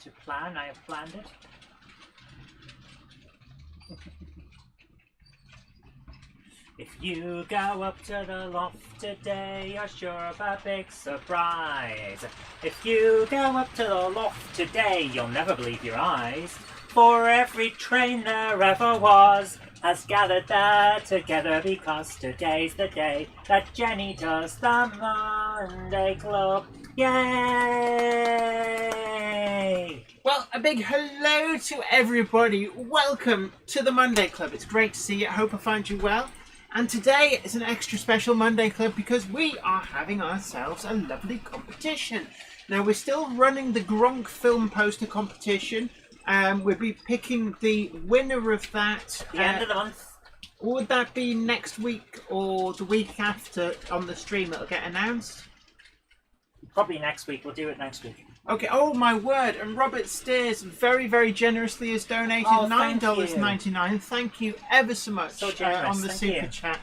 to plan. I have planned it. If you go up to the loft today, you're sure of a big surprise. If you go up to the loft today, you'll never believe your eyes. For every train there ever was has gathered there together, because today's the day that Jenny does the Monday Club. Yay! Well, a big hello to everybody. Welcome to the Monday Club. It's great to see you. I hope I find you well. And today is an extra special Monday Club because we are having ourselves a lovely competition. Now, we're still running the Gronk film poster competition. We'll be picking the winner of that. The end of the month. Would that be next week or the week after on the stream? It'll get announced? Probably next week. We'll do it next week. Okay, oh my word. And Robert Steers very, very generously has donated $9.99. Thank you ever so much so generous. On the Super Chat.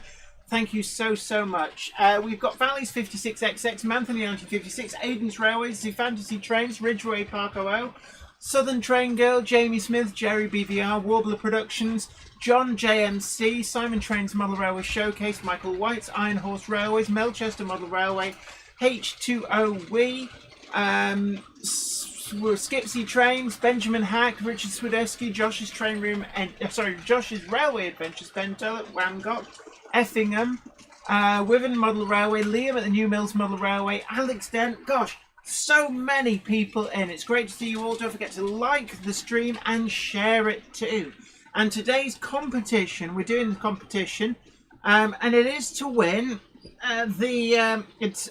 Thank you so, so much. We've got Valleys 56XX, Manthony 1956, Aiden's Railways, The Fantasy Trains, Ridgeway Park 00, Southern Train Girl, Jamie Smith, Jerry BVR, Warbler Productions, John JMC, Simon Trains Model Railway Showcase, Michael White's Iron Horse Railways, Melchester Model Railway, H2OW, Skipsy Trains, Benjamin Hack, Richard Swiderski, Josh's Train Room, and Josh's Railway Adventures, Ben Tullett, Wamgot, Effingham, Wiven Model Railway, Liam at the New Mills Model Railway, Alex Dent. Gosh, so many people in. It's great to see you all. Don't forget to like the stream and share it too. And today's competition, we're doing the competition, and it is to win it's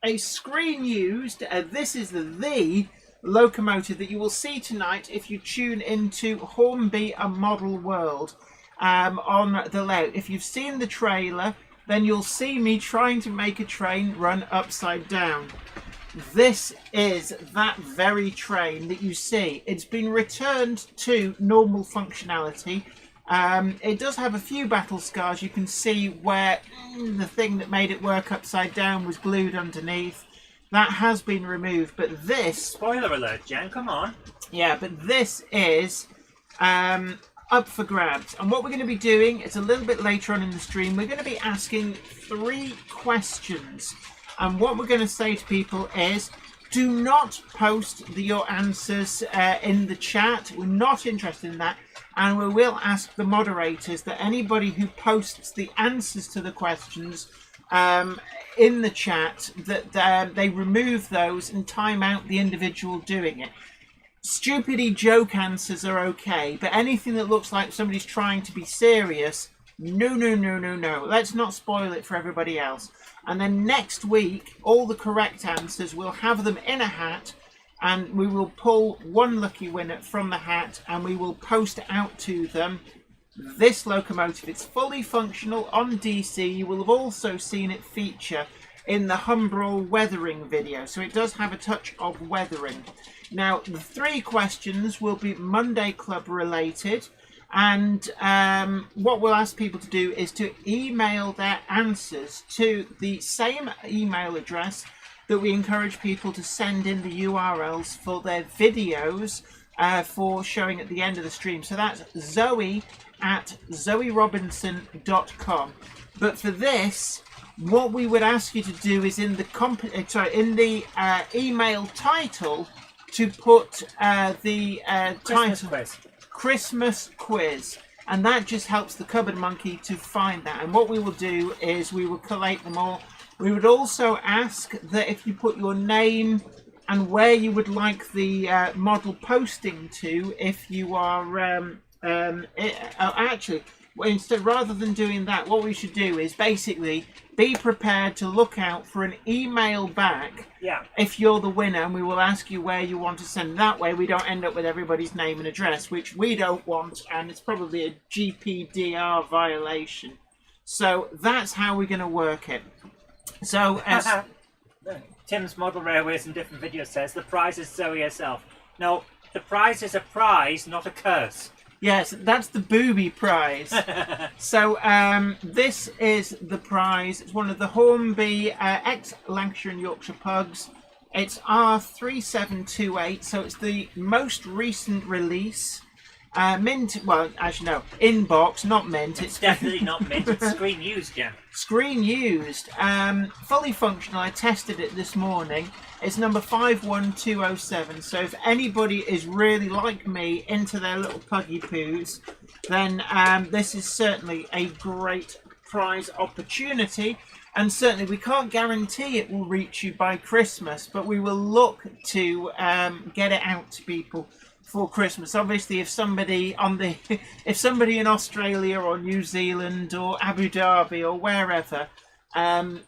a screen used. This is the locomotive that you will see tonight if you tune into Hornby A Model World on the layout. If you've seen the trailer, then you'll see me trying to make a train run upside down. This is that very train that you see. It's been returned to normal functionality. It does have a few battle scars. You can see where the thing that made it work upside down was glued underneath. That has been removed, but this... Spoiler alert, Jen, come on. Yeah, but this is up for grabs. And what we're going to be doing, it's a little bit later on in the stream, we're going to be asking 3 questions. And what we're going to say to people is, do not post your answers in the chat. We're not interested in that. And we will ask the moderators that anybody who posts the answers to the questions in the chat, that they remove those and time out the individual doing it. Stupidity joke answers are okay, but anything that looks like somebody's trying to be serious, no. Let's not spoil it for everybody else. And then next week, all the correct answers, we'll have them in a hat, and we will pull one lucky winner from the hat, and we will post out to them this locomotive. It's fully functional on DC. You will have also seen it feature in the Humbrol weathering video, so it does have a touch of weathering. Now, the 3 questions will be Monday Club related. And what we'll ask people to do is to email their answers to the same email address that we encourage people to send in the URLs for their videos for showing at the end of the stream. So that's zoe@zoerobinson.com. But for this, what we would ask you to do is in the email title to put the title. Quiz. Christmas quiz, and that just helps the cupboard monkey to find that. And what we will do is we will collate them all. We would also ask that if you put your name and where you would like the model posting to, if you are rather than doing that, what we should do is basically be prepared to look out for an email back if you're the winner, and we will ask you where you want to send. That way we don't end up with everybody's name and address, which we don't want, and it's probably a GPDR violation. So that's how we're going to work it. So as Tim's Model Railways in different videos says, the prize is Zoe herself. No, the prize is a prize, not a curse. Yes, that's the booby prize. So this is the prize. It's one of the Hornby ex-Lancashire and Yorkshire pugs. It's R3728, so it's the most recent release. Mint, well, as you know, in box, not mint. It's definitely not mint. It's screen used, yeah. Screen used. Fully functional. I tested it this morning. It's number 51207. So if anybody is really like me into their little puggy poos, then this is certainly a great prize opportunity. And certainly we can't guarantee it will reach you by Christmas, but we will look to get it out to people for Christmas. Obviously, if somebody in Australia or New Zealand or Abu Dhabi or wherever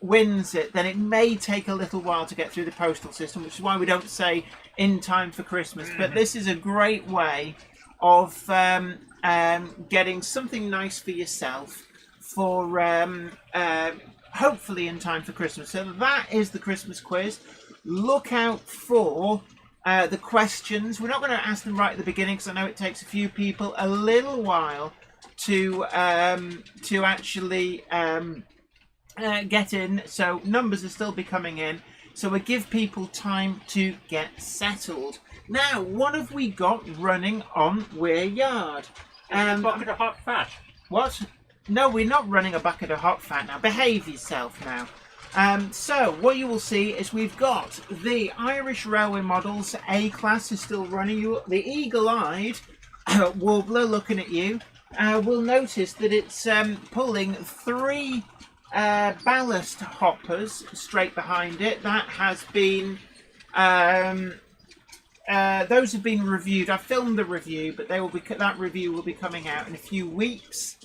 wins it, then it may take a little while to get through the postal system, which is why we don't say in time for Christmas. But this is a great way of getting something nice for yourself for hopefully in time for Christmas. So that is the Christmas quiz. Look out for the questions. We're not going to ask them right at the beginning because I know it takes a few people a little while to actually get in. So numbers will still be coming in. So we give people time to get settled. Now, what have we got running on Weir Yard? Bucket of hot fat. What? No, we're not running a bucket of hot fat now. Behave yourself now. So what you will see is we've got the Irish Railway models. A-class is still running. The eagle-eyed warbler looking at you will notice that it's pulling 3 ballast hoppers straight behind it. That has been those have been reviewed. I filmed the review, but that review will be coming out in a few weeks.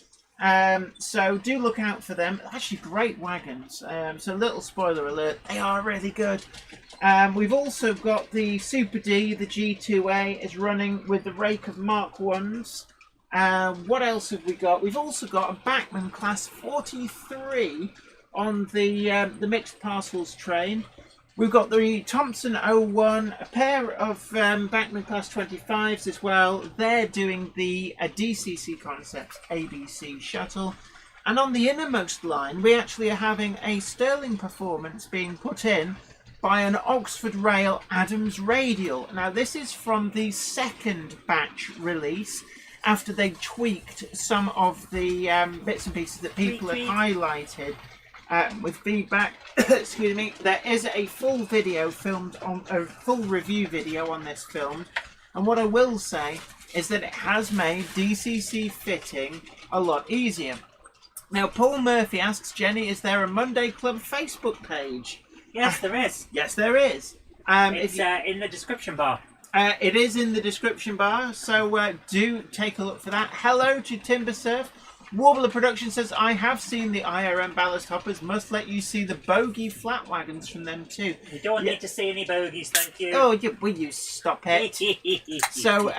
So do look out for them. Actually, great wagons. So little spoiler alert, they are really good. We've also got the Super D, the G2A is running with the rake of Mark 1s. What else have we got? We've also got a Bachmann class 43 on the mixed parcels train. We've got the Thompson 01, a pair of Bachmann class 25s as well. They're doing the DCC Concepts ABC shuttle. And on the innermost line, we actually are having a Stirling performance being put in by an Oxford Rail Adams Radial. Now, this is from the second batch release, after they tweaked some of the bits and pieces that people had highlighted. With feedback, excuse me, there is a full video filmed on a full review video on this film, and what I will say is that it has made DCC fitting a lot easier. Now, Paul Murphy asks Jenny, is there a Monday Club Facebook page? Yes, there is. Yes, there is. It's in the description bar. It is in the description bar, so do take a look for that. Hello to Timber Surf. Warbler Production says, I have seen the IRM ballast hoppers. Must let you see the bogey flat wagons from them too. You don't need to see any bogies, thank you. Oh, will you stop it? So,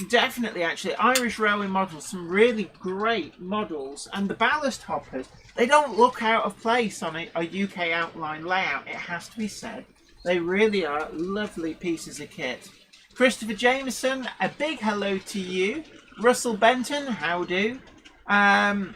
definitely, actually, Irish Railway models, some really great models. And the ballast hoppers, they don't look out of place on a UK outline layout, it has to be said. They really are lovely pieces of kit. Christopher Jameson, a big hello to you. Russell Benton, how do? John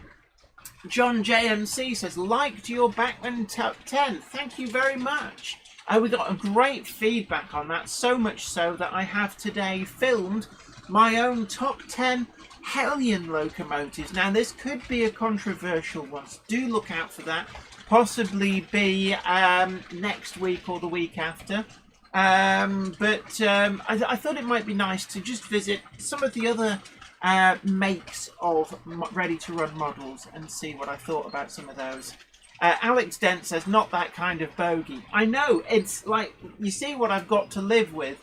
JMC says, liked your Bachmann top 10. Thank you very much. We got a great feedback on that, so much so that I have today filmed my own top 10 Hellion locomotives. Now, this could be a controversial one, so do look out for that. Possibly be next week or the week after. But I thought it might be nice to just visit some of the other makes of ready-to-run models and see what I thought about some of those. Alex Dent says, not that kind of bogey. I know, it's like, you see what I've got to live with.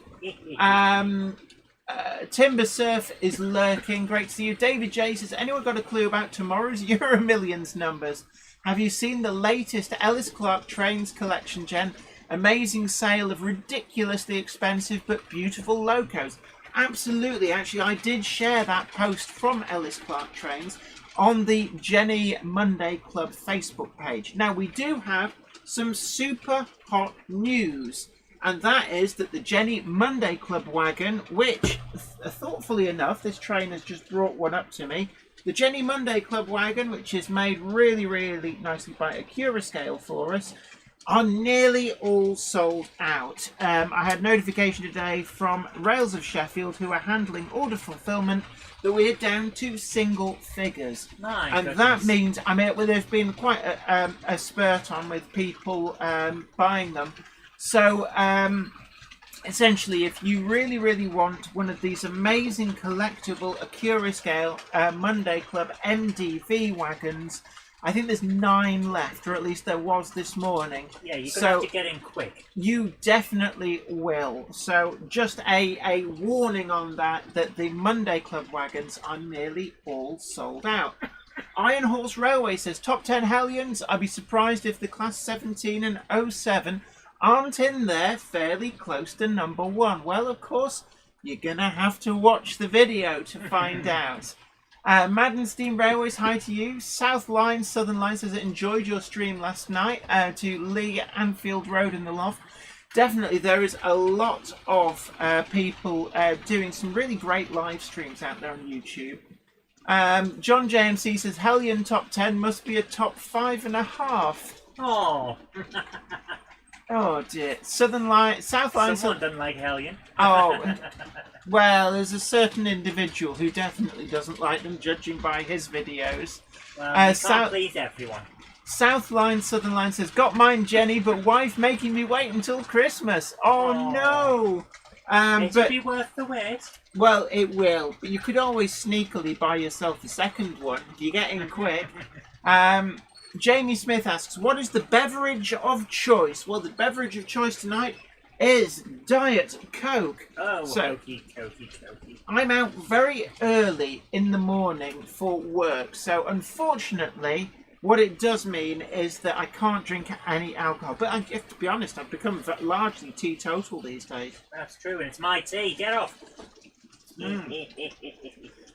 Timber Surf is lurking, great to see you. David J says, anyone got a clue about tomorrow's Euro Millions numbers? Have you seen the latest Ellis Clark Trains collection, Jen? Amazing sale of ridiculously expensive but beautiful locos. Absolutely, actually, I did share that post from Ellis Clark Trains on the Jenny Monday Club Facebook page. Now, we do have some super hot news, and that is that the Jenny Monday Club wagon, which, thoughtfully enough, this train has just brought one up to me, the Jenny Monday Club wagon, which is made really, really nicely by Acura Scale for us, are nearly all sold out. I had notification today from Rails of Sheffield, who are handling order fulfillment, that we're down to single figures. And that means, I mean, well, there's been quite a spurt on with people buying them. So essentially, if you really, really want one of these amazing collectible Acura Scale Monday Club MDV wagons, I think there's 9 left, or at least there was this morning. Yeah, you're going to have to get in quick. You definitely will. So just a warning on that the Monday Club wagons are nearly all sold out. Iron Horse Railway says, top 10 Hellions. I'd be surprised if the Class 17 and 07 aren't in there fairly close to number 1. Well, of course, you're going to have to watch the video to find out. Madden Steam Railways, hi to you. South Line, Southern Line says, enjoyed your stream last night to Lee Anfield Road in the Loft. Definitely, there is a lot of people doing some really great live streams out there on YouTube. John JMC says, Hellion top 10 must be a top 5.5. Oh. Oh dear. Southern Line, South Line. Someone doesn't like Hellion. Oh. Well, there's a certain individual who definitely doesn't like them, judging by his videos. Well, you can't please everyone. South Line, Southern Line says, got mine, Jenny, but wife making me wait until Christmas. Oh, no. It'll be worth the wait. Well, it will, but you could always sneakily buy yourself a second one if you get in quick. Jamie Smith asks, what is the beverage of choice? Well, the beverage of choice tonight is Diet Coke. Oh, so, Cokey. I'm out very early in the morning for work, so unfortunately, what it does mean is that I can't drink any alcohol. But I have to be honest, I've become largely teetotal these days. That's true, and it's my tea. Get off.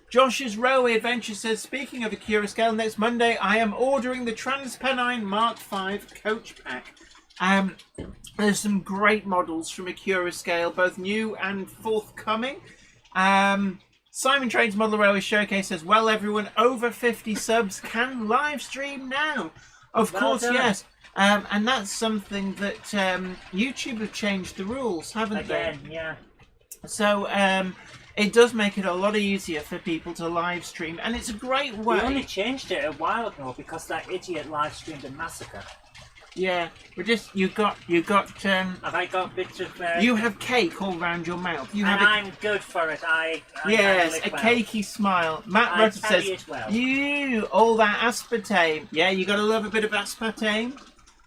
Josh's Railway Adventure says, speaking of Acura Scale, next Monday I am ordering the Transpennine Mark V coach pack. There's some great models from Acura Scale, both new and forthcoming. Simon Train's Model Railway Showcase says, well, everyone over 50 subs can live stream now. Of course, yes. And that's something that YouTube have changed the rules, haven't they? Again, yeah. So it does make it a lot easier for people to live stream, and it's a great way. We only changed it a while ago because that idiot live streamed a massacre. Yeah, you got. Have I got bits of? You have cake all round your mouth. I'm good for it. Yes, a cakey smile. Matt Rutter says, you all that aspartame. Yeah, you gotta love a bit of aspartame.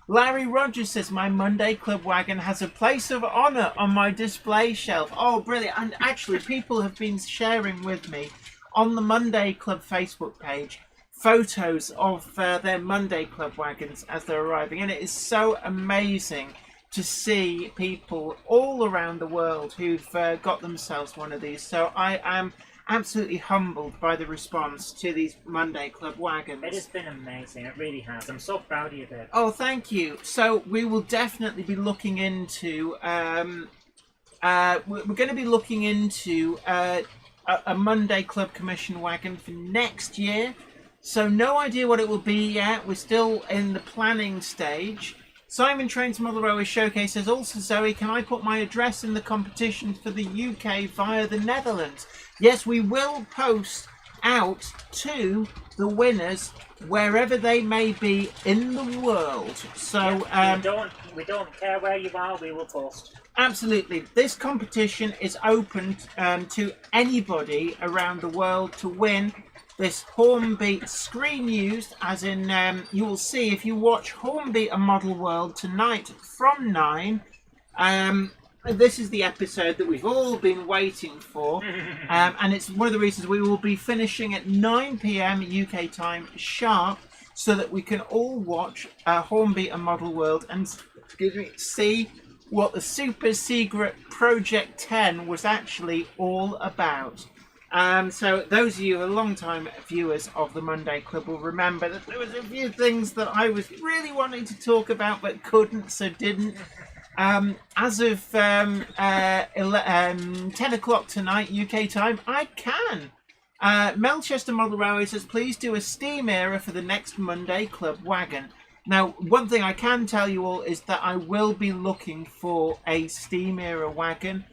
Larry Rogers says, my Monday Club wagon has a place of honour on my display shelf. Oh, brilliant. And actually, people have been sharing with me on the Monday Club Facebook page photos of their Monday Club wagons as they're arriving. And it is so amazing to see people all around the world who've got themselves one of these. So I am absolutely humbled by the response to these Monday Club wagons. It has been amazing, it really has. I'm so proud of you, Dave. Oh, thank you. So we will definitely be looking into we're going to be looking into a Monday Club commission wagon for next year. So no idea what it will be yet. We're still in the planning stage. Simon Train's Model Railway Showcase says, also, Zoe, can I put my address in the competition for the UK via the Netherlands? Yes, we will post out to the winners wherever they may be in the world. So we don't care where you are, we will post. Absolutely. This competition is open to anybody around the world to win this Hornbeat screen used, as in you will see if you watch Hornbeat A Model World tonight from 9. This is the episode that we've all been waiting for, and it's one of the reasons we will be finishing at 9 p.m. UK time sharp, so that we can all watch Hornbeat A Model World and see what the super secret Project 10 was actually all about. So those of you who are long-time viewers of the Monday Club will remember that there was a few things that I was really wanting to talk about but couldn't, so didn't. As of 10 o'clock tonight UK time, I can. Melchester Model Railway says, please do a Steam era for the next Monday Club wagon. Now, one thing I can tell you all is that I will be looking for a steam era wagon,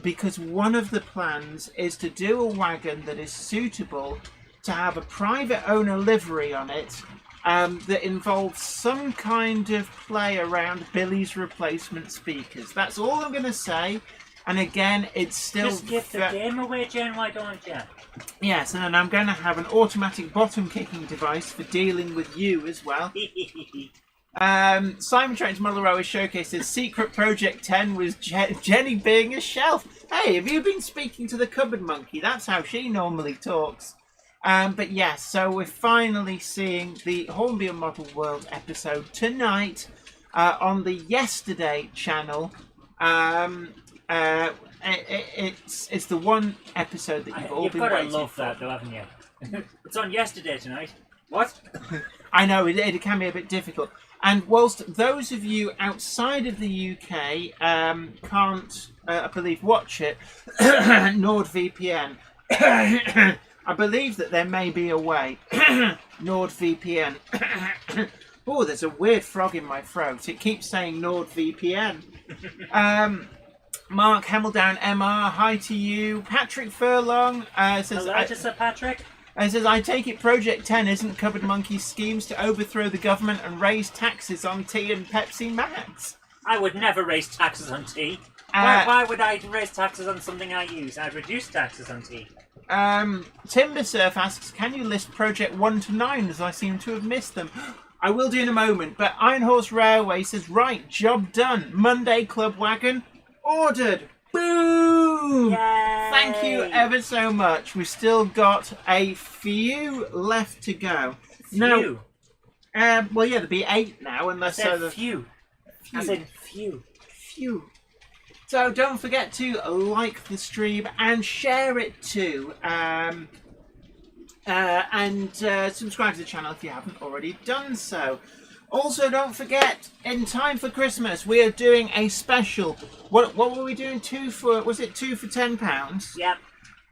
because one of the plans is to do a wagon that is suitable to have a private owner livery on it, that involves some kind of play around Billy's replacement speakers. That's all I'm going to say. And again, it's still... Just give the game away, Jen, why don't you? Yes, and then I'm going to have an automatic bottom-kicking device for dealing with you as well. Simon Trent's Model Railway Showcase says Secret Project 10 was Jenny being a shelf. Hey, have you been speaking to the cupboard monkey? That's how she normally talks. But yes, so we're finally seeing the Hornby Model World episode tonight on the Yesterday channel. It's the one episode that you've all been waiting for. You've got to love that, though, haven't you? It's on Yesterday tonight. What? I know, it can be a bit difficult. And whilst those of you outside of the UK can't, I believe, watch it, NordVPN, I believe that there may be a way. NordVPN. Oh, there's a weird frog in my throat. It keeps saying NordVPN. Mark Hemeldown MR, hi to you. Patrick Furlong says... Hello to Sir Patrick. Says, I take it Project 10 isn't Cupboard Monkey's schemes to overthrow the government and raise taxes on tea and Pepsi Max. I would never raise taxes on tea. Why would I raise taxes on something I use? I'd reduce taxes on tea. Timbersurf asks, can you list Project 1 to 9 as I seem to have missed them? I will do in a moment, but Iron Horse Railway says, right, job done. Monday Club Wagon ordered. Boom! Yay! Thank you ever so much. We've still got a few left to go. Few? Well, yeah, there'll be 8 now, unless I said the few. As in few. Few. So don't forget to like the stream and share it too. And subscribe to the channel if you haven't already done so. Also, don't forget, in time for Christmas, we are doing a special. What were we doing? Was it two for £10? Yep.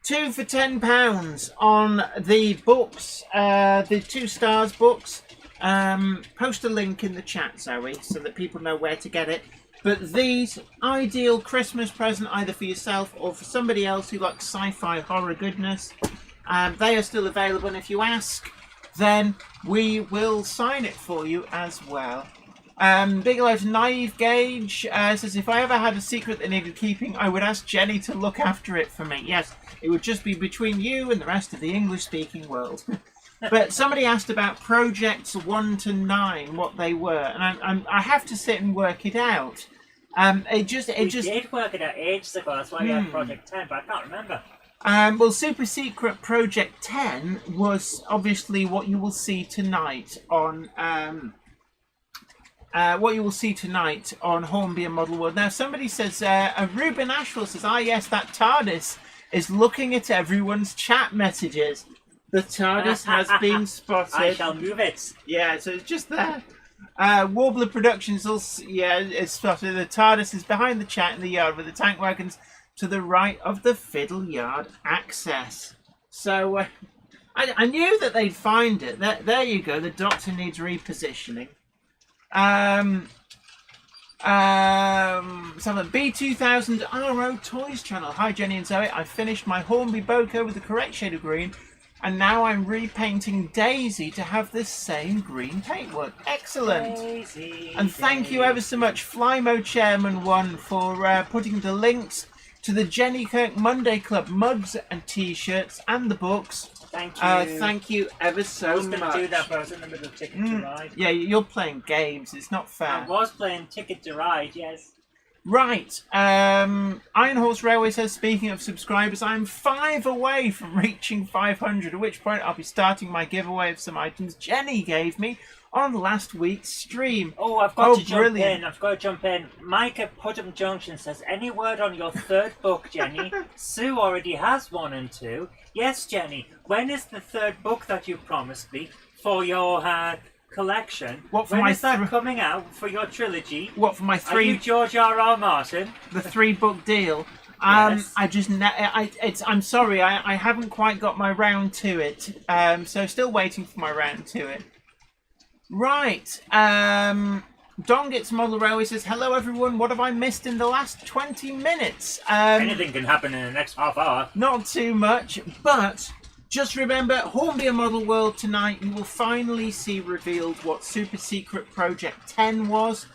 2 for £10 on the books, the 2 stars books. Post a link in the chat, Zoe, so that people know where to get it. But these ideal Christmas present, either for yourself or for somebody else who likes sci-fi horror goodness, they are still available. And if you ask, then we will sign it for you as well. Big hello to Naive Gauge says, if I ever had a secret that needed keeping, I would ask Jenny to look after it for me. Yes, it would just be between you and the rest of the English-speaking world. But somebody asked about projects 1 to 9, what they were, and I have to sit and work it out. We did work it out ages ago. That's why we had Project 10, but I can't remember. Well, Super Secret Project 10 was obviously what you will see tonight on Hornby and Model World. Now, somebody says, Ruben Ashwell says, yes, that TARDIS is looking at everyone's chat messages. The TARDIS has been spotted. I shall move it. Yeah, so it's just there. Warbler Productions also, it's spotted. The TARDIS is behind the chat in the yard with the tank wagons to the right of the Fiddle Yard access. So I knew that they'd find it. There you go. The Doctor needs repositioning. Some B2000 RO Toys channel. Hi Jenny and Zoe. I finished my Hornby Boko with the correct shade of green, and now I'm repainting Daisy to have the same green paintwork. Excellent. Daisy, and thank you ever so much, Flymo Chairman 1, for putting the links to the Jenny Kirk Monday Club mugs and T-shirts and the books. Thank you. Thank you ever so much. I was going to do that, but I was in the middle of Ticket to Ride. Yeah, you're playing games. It's not fair. I was playing Ticket to Ride, yes. Right. Iron Horse Railway says, speaking of subscribers, I'm 5 away from reaching 500, at which point I'll be starting my giveaway of some items Jenny gave me on last week's stream. Oh, I've got to jump in. I've got to jump in. Mike at Putnam Junction says, any word on your 3rd book, Jenny? Sue already has 1 and 2. Yes, Jenny. When is the 3rd book that you promised me for your collection? When is that coming out for your trilogy? What, for my 3? Are you George R.R. Martin? The 3-book deal. Yes. I'm sorry, I haven't quite got my round to it. So still waiting for my round to it. Right. Don Gets Model Railway says, hello everyone, what have I missed in the last 20 minutes? Anything can happen in the next half hour. Not too much, but just remember, Hornby Model World tonight, you will finally see revealed what Super Secret Project 10 was,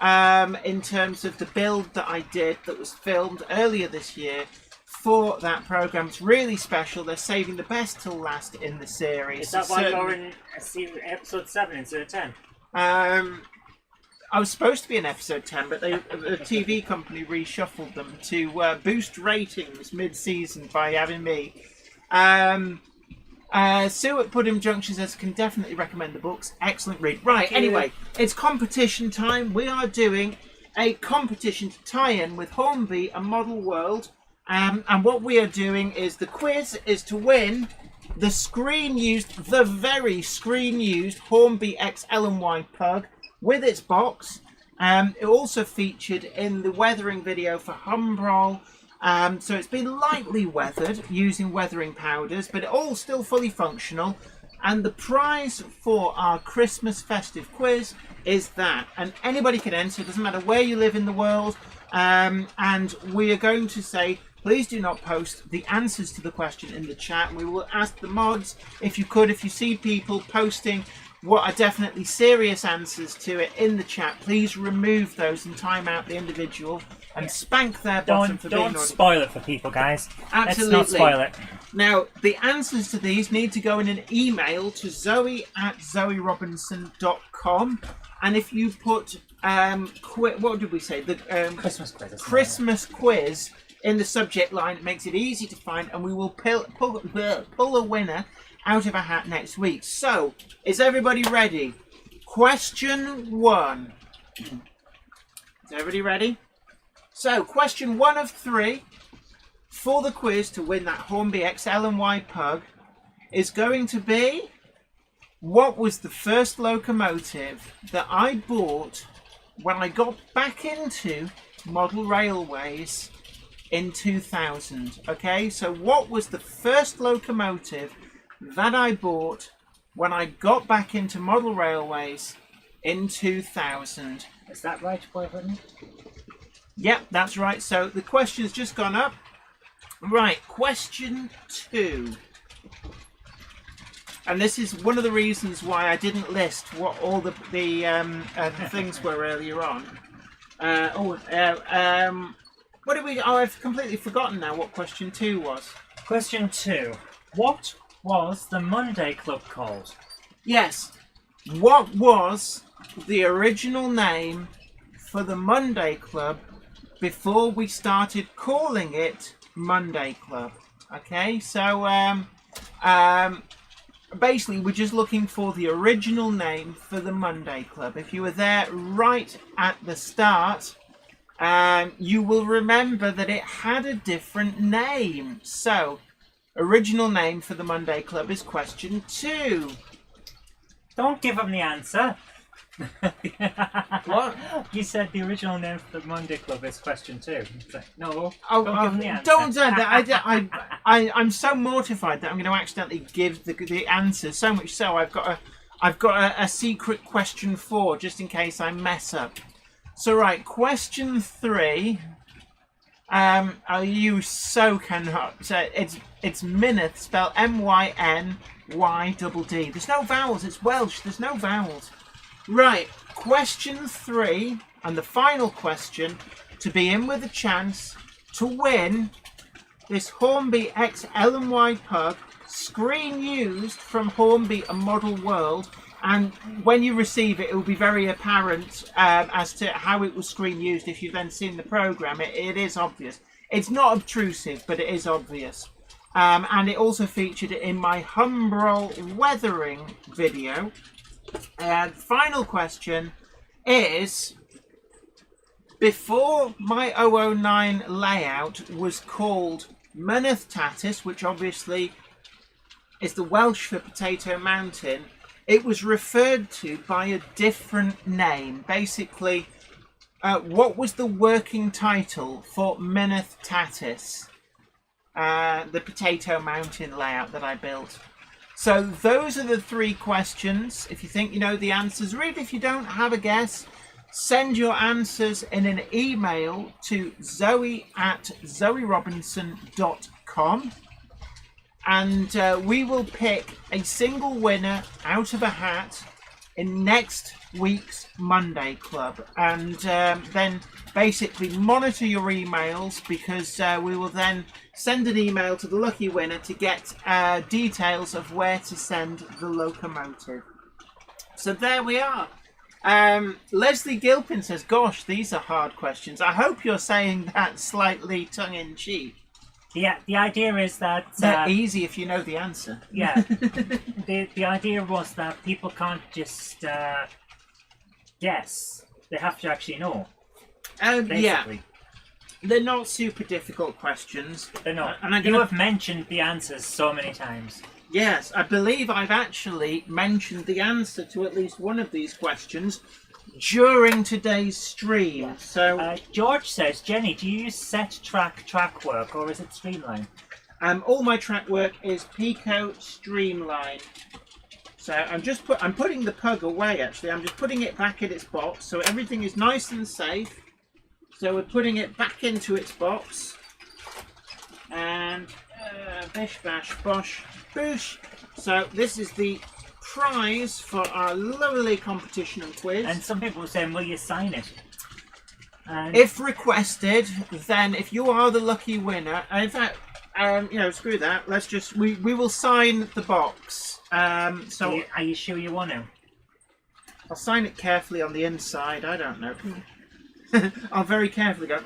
in terms of the build that I did that was filmed earlier this year for that program. It's really special. They're saving the best till last in the series. Is that why you're in episode 7 instead of 10? I was supposed to be in episode 10, but the TV company reshuffled them to boost ratings mid-season by having me. Sue at Pudding Junction says, can definitely recommend the books. Excellent read. Right, anyway, it's competition time. We are doing a competition to tie in with Hornby and Model World. And what we are doing is the quiz is to win the very screen-used Hornby X L&Y Pug with its box. It also featured in the weathering video for Humbrol. So it's been lightly weathered using weathering powders, but it all still fully functional. And the prize for our Christmas festive quiz is that. And anybody can enter, it doesn't matter where you live in the world. And we are going to say, please do not post the answers to the question in the chat. We will ask the mods, if you see people posting what are definitely serious answers to it in the chat, please remove those and time out the individual and spank their bottom for being Don't spoil it for people, guys. Absolutely. Let's not spoil it. Now, the answers to these need to go in an email to zoe@zoerobinson.com. And if you put, what did we say? The Christmas quiz. Christmas quiz in the subject line, it makes it easy to find, and we will pull a winner out of a hat next week. So, is everybody ready? Question 1. Is everybody ready? So, question 1 of 3 for the quiz to win that Hornby X L&Y Pug is going to be, what was the first locomotive that I bought when I got back into model railways in 2000? Okay, so what was the first locomotive that I bought when I got back into model railways in 2000? Is that right, boyfriend? Yep, that's right. So the question's just gone up. Right, question 2. And this is one of the reasons why I didn't list what all the things were earlier on. What did we? Oh, I've completely forgotten now what question 2 was. Question 2. What was the Monday Club called? Yes. What was the original name for the Monday Club before we started calling it Monday Club? Okay, so basically we're just looking for the original name for the Monday Club. If you were there right at the start, you will remember that it had a different name. So, original name for the Monday Club is question 2. Don't give them the answer. What? You said the original name for the Monday Club is question 2. It's like, no, don't give them the answer. Don't say that. I'm so mortified that I'm going to accidentally give the answer. So much so I've got a secret question 4 just in case I mess up. So right, question 3. You so cannot. So it's Myneth, spelled M-Y-N-Y-D-D. There's no vowels. It's Welsh. There's no vowels. Right, question 3, and the final question to be in with a chance to win this Hornby X L&Y Pug, screen used from Hornby and Model World. And when you receive it, it will be very apparent as to how it was screen used. If you've then seen the program, it is obvious. It's not obtrusive, but it is obvious. And it also featured in my Humbrol weathering video. The final question is, before my 009 layout was called Myneth Tatis, which obviously is the Welsh for Potato Mountain, it was referred to by a different name. Basically, what was the working title for Myneth Tatis, the Potato Mountain layout that I built? So those are the 3 questions. If you think you know the answers, or even if you don't have a guess, send your answers in an email to zoe@zoerobinson.com. And we will pick a single winner out of a hat in next week's Monday Club. And then basically monitor your emails, because we will then send an email to the lucky winner to get details of where to send the locomotive. So there we are. Leslie Gilpin says, gosh, these are hard questions. I hope you're saying that slightly tongue-in-cheek. Yeah, the idea is that... They're easy if you know the answer. Yeah. the idea was that people can't just guess. They have to actually know. Yeah. They're not super difficult questions. They're not. And you have mentioned the answers so many times. Yes, I believe I've actually mentioned the answer to at least one of these questions during today's stream. Yeah. So George says, Jenny, do you use set track work, or is it Streamline? all my track work is Pico Streamline. So I'm putting the pug away. Actually, I'm just putting it back in its box, so everything is nice and safe. So we're putting it back into its box, and bish bash bosh boosh. So this is the prize for our lovely competition and quiz. And some people are saying, will you sign it? And if requested, then if you are the lucky winner, and in fact, screw that. Let's just we will sign the box. So are you sure you want to? I'll sign it carefully on the inside. I don't know. I'll very carefully go.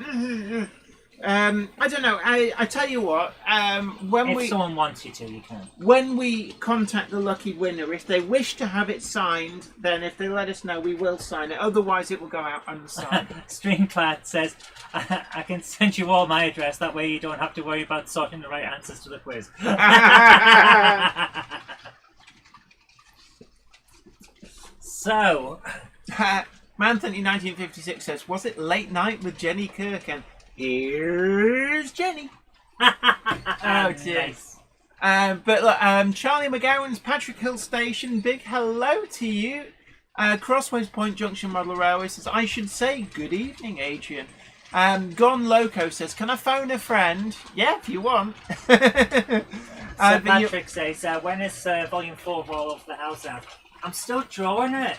I don't know. I tell you what. If someone wants you to, you can. When we contact the lucky winner, if they wish to have it signed, then if they let us know, we will sign it. Otherwise, it will go out unsigned. Streamclad says, I can send you all my address. That way, you don't have to worry about sorting the right answers to the quiz. So, Manthony1956 says, was it Late Night with Jenny Kirk? And here's Jenny. Oh dear. Nice. But look, Charlie McGowan's Patrick Hill Station, big hello to you. Crossways Point Junction Model Railway says, I should say good evening, Adrian. Gone Loco says, can I phone a friend? Yeah, if you want. So Patrick says, when is Volume 4 of All Over the House out? I'm still drawing it.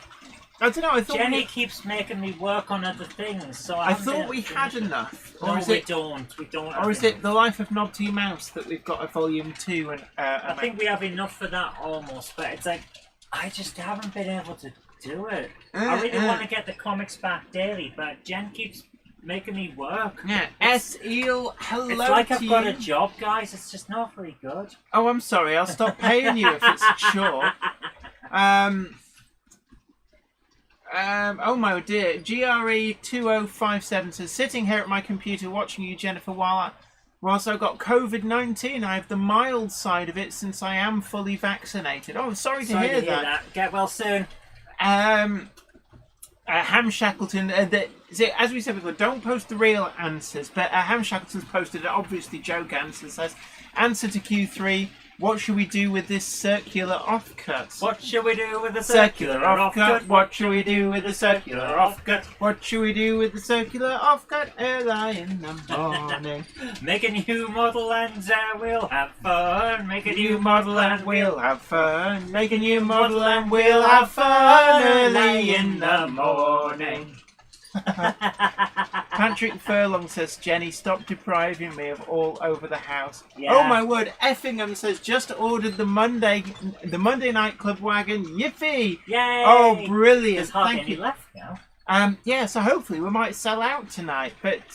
I don't know. I thought Jenny keeps making me work on other things, so I thought we had enough. No, we don't. We don't. Or is it The Life of Knobty Mouse that we've got a volume 2? And I think we have enough for that almost, but it's like I just haven't been able to do it. I really want to get the comics back daily, but Jen keeps making me work. Yeah. S-Eel, hello. It's like I've got a job, guys. It's just not very good. Oh, I'm sorry. I'll stop paying you if it's a chore. Oh my dear, GRE2057 says, sitting here at my computer watching you, Jennifer, whilst I've got COVID-19, I have the mild side of it since I am fully vaccinated. Oh, sorry to hear that. Get well soon. Ham Shackleton, as we said before, don't post the real answers, but Ham Shackleton's posted an obviously joke answer. Says, answer to Q3, what should we do with this circular offcut? What should we do with the circular offcut? What should we do with the circular offcut? What should we do with the circular offcut early in the morning? Make a new model and we'll have fun. Make a new model and we'll have fun. Make a new model and we'll have fun early in the morning. Patrick Furlong says, Jenny, stop depriving me of All Over the House. Yeah. Oh my word, Effingham says, just ordered the Monday Night Club wagon. Yippee! Yay! Oh, brilliant. There's hardly any left now. Yeah, so hopefully we might sell out tonight. But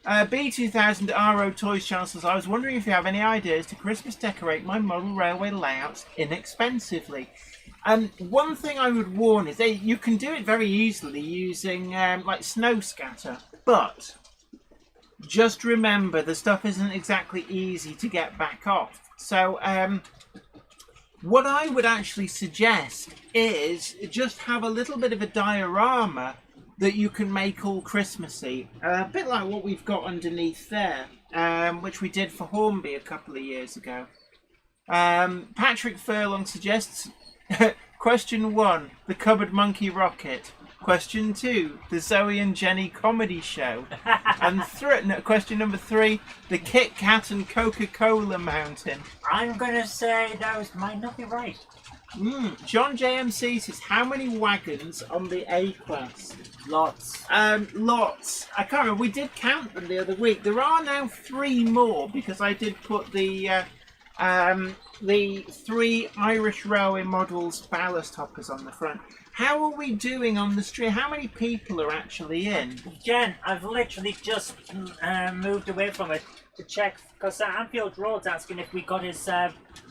B2000 RO Toys Channel says, I was wondering if you have any ideas to Christmas decorate my model railway layouts inexpensively. One thing I would warn is that you can do it very easily using like snow scatter, but just remember the stuff isn't exactly easy to get back off. So what I would actually suggest is just have a little bit of a diorama that you can make all Christmassy, a bit like what we've got underneath there, which we did for Hornby a couple of years ago. Patrick Furlong suggests question 1, the Cupboard Monkey Rocket. Question 2, the Zoe and Jenny comedy show. And question number 3, the Kit Kat and Coca-Cola Mountain. I'm gonna say those might not be right. John JMC says, how many wagons on the A-Class? Lots. Lots. I can't remember. We did count them the other week. There are now 3 more because I did put the 3 Irish Railway models ballast hoppers on the front. How are we doing on the street? How many people are actually in? Jen, I've literally just moved away from it to check, because Anfield Road's asking if we got his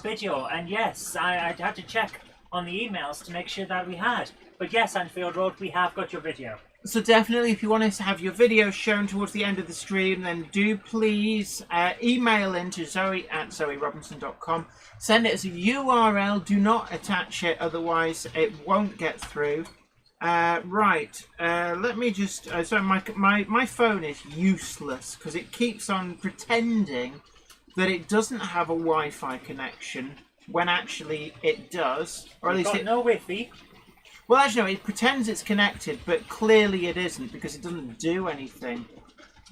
video, and yes, I had to check on the emails to make sure that we had. But yes, Anfield Road, we have got your video. So definitely, if you want us to have your video shown towards the end of the stream, then do please email in to zoe@zoerobinson.com. Send it as a URL. Do not attach it, otherwise it won't get through. Let me just... sorry, my phone is useless because it keeps on pretending that it doesn't have a Wi-Fi connection when actually it does. Or at least it... no Wi-Fi. Well, actually, no, it pretends it's connected, but clearly it isn't because it doesn't do anything.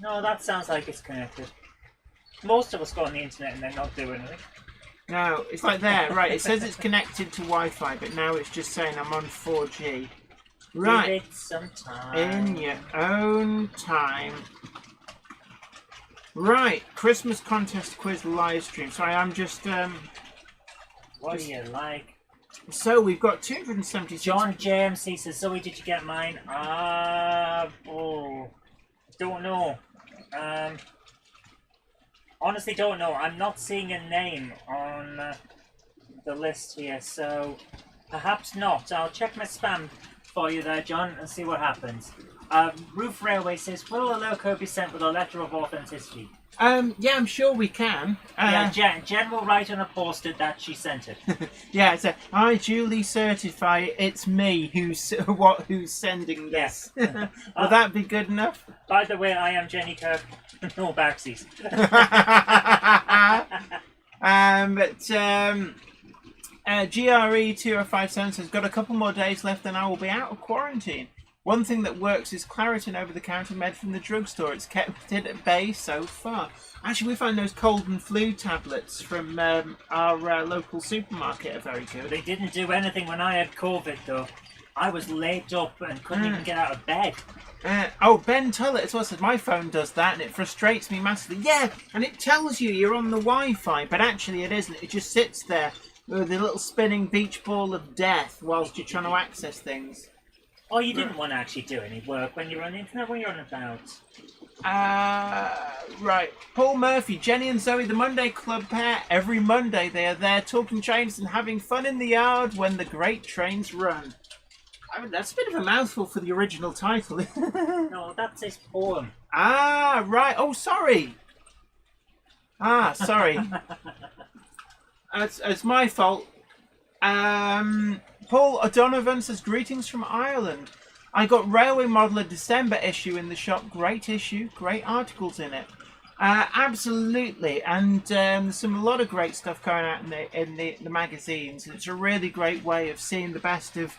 No, that sounds like it's connected. Most of us go on the internet and they're not doing anything. No, it's like there, right. It says it's connected to Wi-Fi, but now it's just saying I'm on 4G. Right. Give it some time. In your own time. Right. Christmas contest quiz live stream. Sorry, I'm just... What do you like? So we've got 276... John JMC says, Zoe, did you get mine? Don't know. Honestly, don't know. I'm not seeing a name on the list here, so perhaps not. I'll check my spam for you there, John, and see what happens. Roof Railway says, will a loco be sent with a letter of authenticity? Yeah, I'm sure we can. Yeah, Jen will write on a poster that she sent it. Yeah, so I duly certify it's me who's sending this. Yes. Will that be good enough? By the way, I am Jenny Kirk. No backsies. GRE2057 says, got a couple more days left and I will be out of quarantine. One thing that works is Claritin over-the-counter med from the drugstore. It's kept it at bay so far. Actually, we find those cold and flu tablets from our local supermarket are very good. They didn't do anything when I had COVID, though. I was laid up and couldn't even get out of bed. Ben Tullett as well says, my phone does that and it frustrates me massively. Yeah, and it tells you you're on the Wi-Fi, but actually it isn't. It just sits there with a little spinning beach ball of death whilst you're trying to access things. Oh, you didn't want to actually do any work when you're on the internet, when you're on about? Right. Paul Murphy, Jenny and Zoe, the Monday Club pair. Every Monday they are there talking trains and having fun in the yard when the great trains run. I mean, that's a bit of a mouthful for the original title. No, that's his poem. Right. Oh, sorry. Sorry. It's my fault. Paul O'Donovan says, greetings from Ireland. I got Railway Modeler December issue in the shop. Great issue. Great articles in it. Absolutely. And there's a lot of great stuff going out in the magazines. It's a really great way of seeing the best of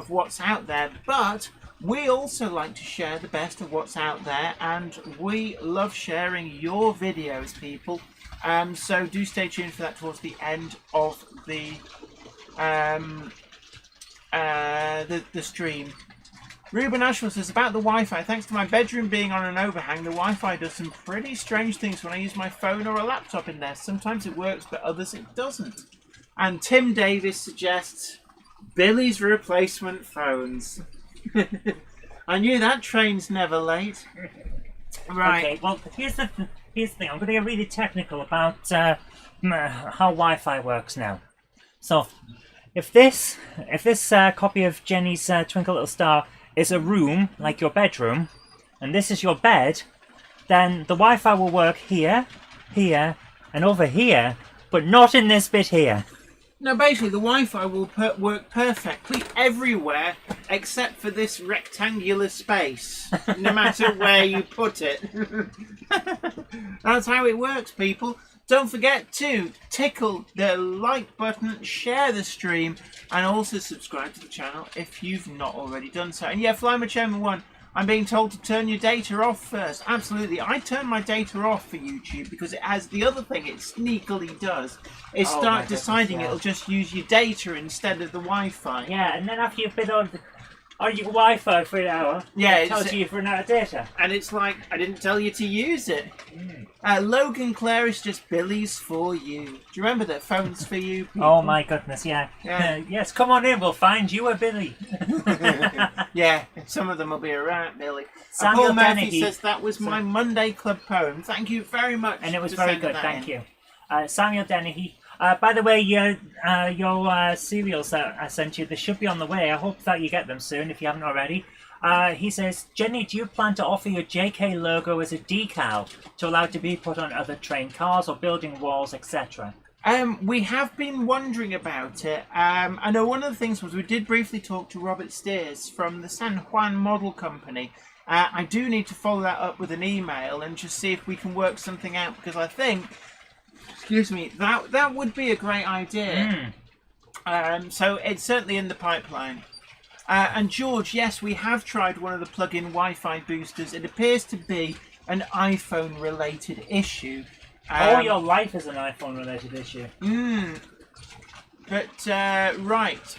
what's out there. But we also like to share the best of what's out there. And we love sharing your videos, people. So do stay tuned for that towards the end of the stream. Ruben Ashwell says, about the Wi-Fi, thanks to my bedroom being on an overhang, the Wi-Fi does some pretty strange things when I use my phone or a laptop in there. Sometimes it works, but others it doesn't. And Tim Davis suggests Billy's replacement phones. I knew that train's never late. Right. Okay, well, here's the thing. I'm going to get really technical about how Wi-Fi works now. So, if this copy of Jenny's Twinkle Little Star is a room, like your bedroom, and this is your bed, then the Wi-Fi will work here, here, and over here, but not in this bit here. No, basically the Wi-Fi will work perfectly everywhere except for this rectangular space, no matter where you put it. That's how it works, people. Don't forget to tickle the like button, share the stream, and also subscribe to the channel if you've not already done so. And yeah, Flymo Chairman 1, I'm being told to turn your data off first. Absolutely. I turn my data off for YouTube because it has the other thing it sneakily does is start deciding it'll just use your data instead of the Wi-Fi. Yeah, and then after you've been on your Wi-Fi for an hour, it tells you you've run out of data. And it's like, I didn't tell you to use it. Logan Clare is just Billy's for you. Do you remember that? Phones for you people? Oh my goodness, yeah. Yes, come on in, we'll find you a Billy. Yeah, some of them will be alright, Billy. Samuel Paul Murphy Dennehy says that was my Monday Club poem. Thank you very much. And it was very good, thank you. Samuel Dennehy. By the way, your cereals that I sent you, they should be on the way. I hope that you get them soon if you haven't already. He says, Jenny, do you plan to offer your JK logo as a decal to allow it to be put on other train cars or building walls, etc.? We have been wondering about it. I know one of the things was we did briefly talk to Robert Steers from the San Juan Model Company. I do need to follow that up with an email and just see if we can work something out, because I think, excuse me, that would be a great idea. So it's certainly in the pipeline. And George, yes, we have tried one of the plug-in Wi-Fi boosters. It appears to be an iPhone-related issue. All your life is an iPhone-related issue. But, right.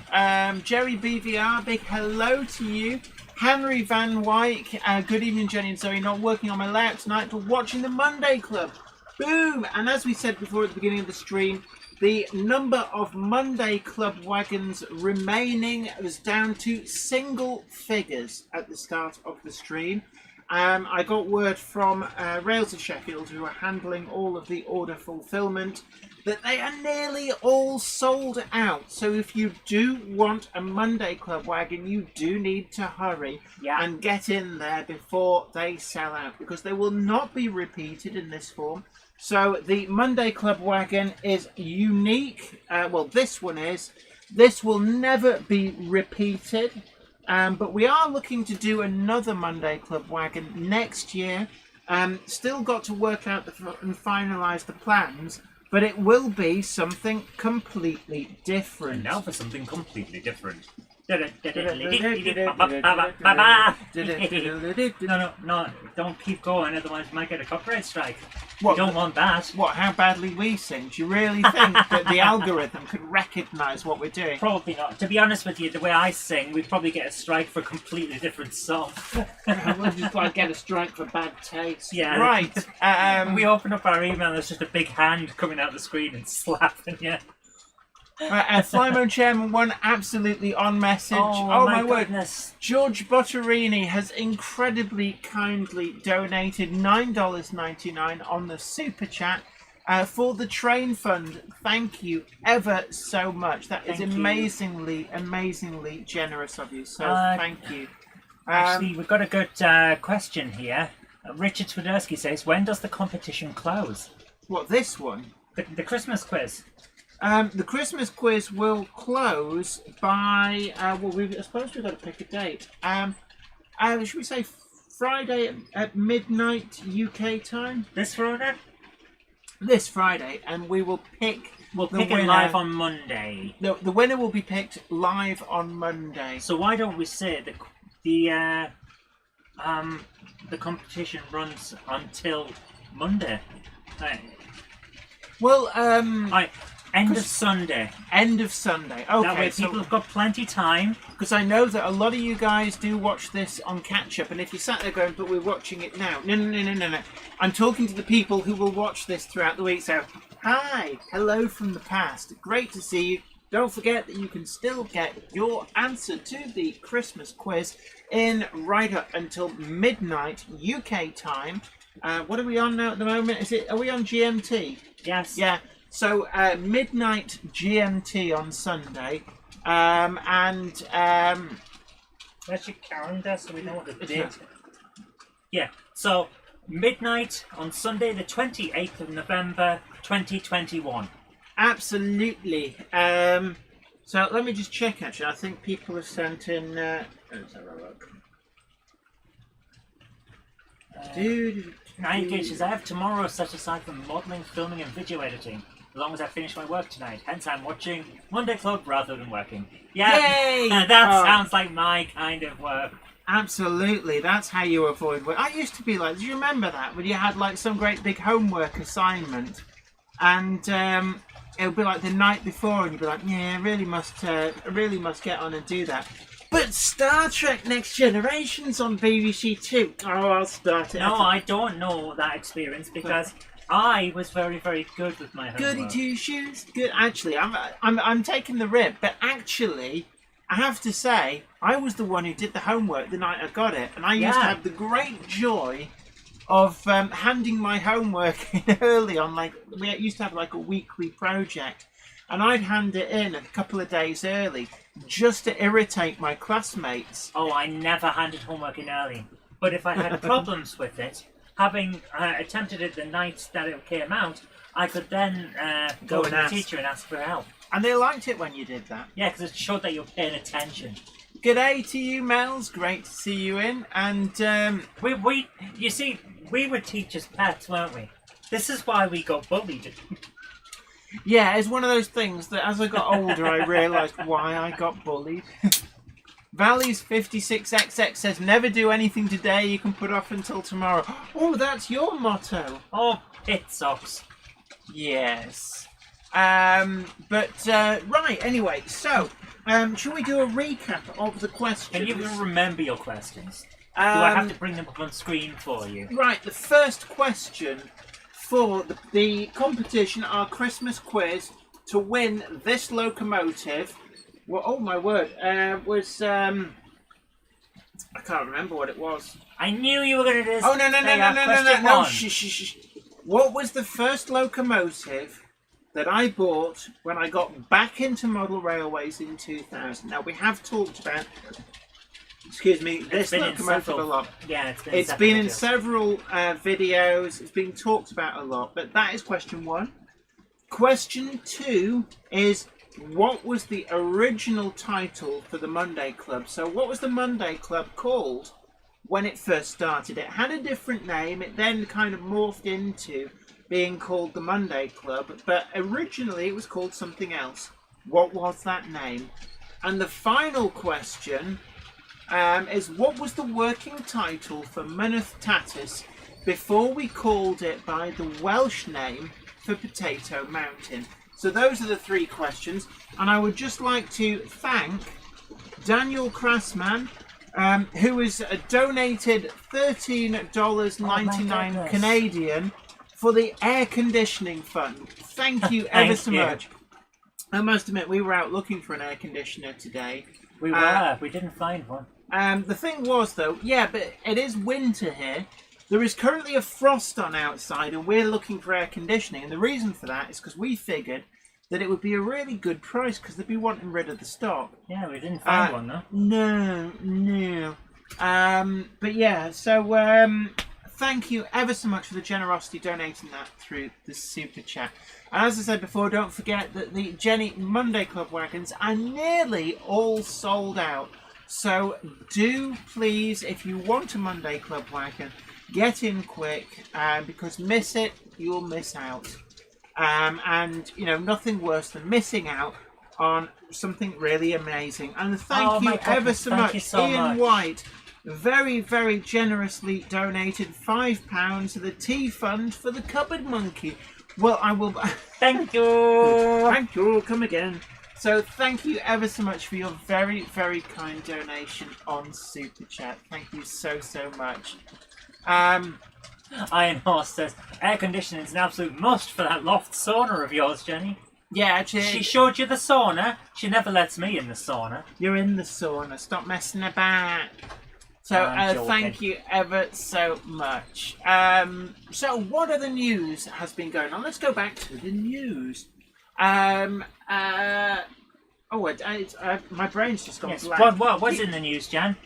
Jerry BVR, big hello to you. Henry Van Wyk, good evening, Jenny and Zoe. Not working on my layout tonight, but watching the Monday Club. Boom! And as we said before at the beginning of the stream, the number of Monday Club wagons remaining was down to single figures at the start of the stream. I got word from Rails of Sheffield, who are handling all of the order fulfillment, that they are nearly all sold out. So if you do want a Monday Club wagon, you do need to hurry and get in there before they sell out, because they will not be repeated in this form. So the Monday Club wagon is unique. Well, this one is. This will never be repeated. But we are looking to do another Monday Club wagon next year. Still got to work out and finalise the plans. But it will be something completely different. And now for something completely different. No, don't keep going, otherwise you might get a copyright strike. What, you don't want that. What, how badly we sing? Do you really think that the algorithm could recognise what we're doing? Probably not. To be honest with you, the way I sing, we'd probably get a strike for a completely different song. We'll just like get a strike for bad taste. Yeah. Right. We open up our email, there's just a big hand coming out the screen and slapping you. Flymo Chairman 1 absolutely on message. Oh my goodness. Word. George Botterini has incredibly kindly donated $9.99 on the super chat for the train fund. Thank you ever so much. That is amazingly generous of you. So thank you. Actually, we've got a good question here. Richard Swiderski says, when does the competition close? What, this one? The Christmas quiz. The Christmas quiz will close by, I suppose we've got to pick a date. Should we say Friday at midnight UK time? This Friday? This Friday, and we will pick We'll pick it live on Monday. No, the winner will be picked live on Monday. So why don't we say the competition runs until Monday? Right. Well, End of Sunday. End of Sunday. Okay. That way people have got plenty time. Because I know that a lot of you guys do watch this on catch-up, and if you sat there going, but we're watching it now. No. I'm talking to the people who will watch this throughout the week, so hi, hello from the past. Great to see you. Don't forget that you can still get your answer to the Christmas quiz in right up until midnight UK time. What are we on now at the moment? Are we on GMT? Yes. Yeah. So midnight GMT on Sunday, Where's your calendar so we know what the date is? Yeah, so midnight on Sunday the 28th of November 2021. Absolutely. So let me just check actually. I think people have sent in... let's have a look. 9 glitches. I have tomorrow set aside for modelling, filming, and video editing. As long as I finish my work tonight. Hence, I'm watching Monday Club rather than working. Yeah, Yay! that sounds like my kind of work. Absolutely, that's how you avoid work. I used to be like, do you remember that? When you had like some great big homework assignment and it would be like the night before and you'd be like, yeah, I really must get on and do that. But Star Trek Next Generation's on BBC Two. Oh, I'll start it. No, I don't know that experience because I was very, very good with my homework. Goody two shoes. Good. Actually, I'm taking the rib, but actually, I have to say, I was the one who did the homework the night I got it, and I used to have the great joy of handing my homework in early on. Like we used to have like a weekly project, and I'd hand it in a couple of days early just to irritate my classmates. Oh, I never handed homework in early, but if I had problems with it, having attempted it the night that it came out, I could then go to the teacher and ask for help. And they liked it when you did that. Yeah, because it showed that you're paying attention. G'day to you, Mels. Great to see you in. And you see, we were teachers' pets, weren't we? This is why we got bullied. Yeah, it's one of those things that as I got older, I realised why I got bullied. Valleys 56XX says, never do anything today you can put off until tomorrow. Oh, that's your motto. Oh, pit socks. Yes. Right, anyway, so, shall we do a recap of the questions? Can you even remember your questions? Do I have to bring them up on screen for you? Right, the first question for the competition, our Christmas quiz, to win this locomotive, well, oh my word, was, I can't remember what it was. I knew you were going to do this. Oh, no, shh. What was the first locomotive that I bought when I got back into model railways in 2000? Now, we have talked about, this locomotive a lot. Yeah, it's been in several videos. It's been talked about a lot, but that is question 1. Question 2 is, what was the original title for the Monday Club? So what was the Monday Club called when it first started? It had a different name. It then kind of morphed into being called the Monday Club, but originally it was called something else. What was that name? And the final question is, what was the working title for Mynydde Tatus before we called it by the Welsh name for Potato Mountain? So those are the 3 questions, and I would just like to thank Daniel Krassman, who has donated $13.99 Canadian for the air conditioning fund. Thank you ever so much. I must admit, we were out looking for an air conditioner today. We were. We didn't find one. The thing was, though, yeah, but it is winter here. There is currently a frost on outside, and we're looking for air conditioning. And the reason for that is because we figured that it would be a really good price because they'd be wanting rid of the stock. Yeah, we didn't find one, though. No. But yeah, so thank you ever so much for the generosity donating that through the super chat. And as I said before, don't forget that the Jenny Monday Club wagons are nearly all sold out. So do please, if you want a Monday Club wagon, get in quick, because miss it, you'll miss out. And, you know, nothing worse than missing out on something really amazing. And thank you ever so much. Ian White very, very generously donated £5 to the tea fund for the Cupboard Monkey. Well, I will... Thank you! Thank you, come again. So thank you ever so much for your very, very kind donation on Super Chat. Thank you so, so much. Iron Horse says, air conditioning is an absolute must for that loft sauna of yours, Jenny. Yeah, actually... She showed you the sauna. She never lets me in the sauna. You're in the sauna. Stop messing about. So, thank you ever so much. So, what other news has been going on? Let's go back to the news. My brain's just gone blank. What's in the news, Jan?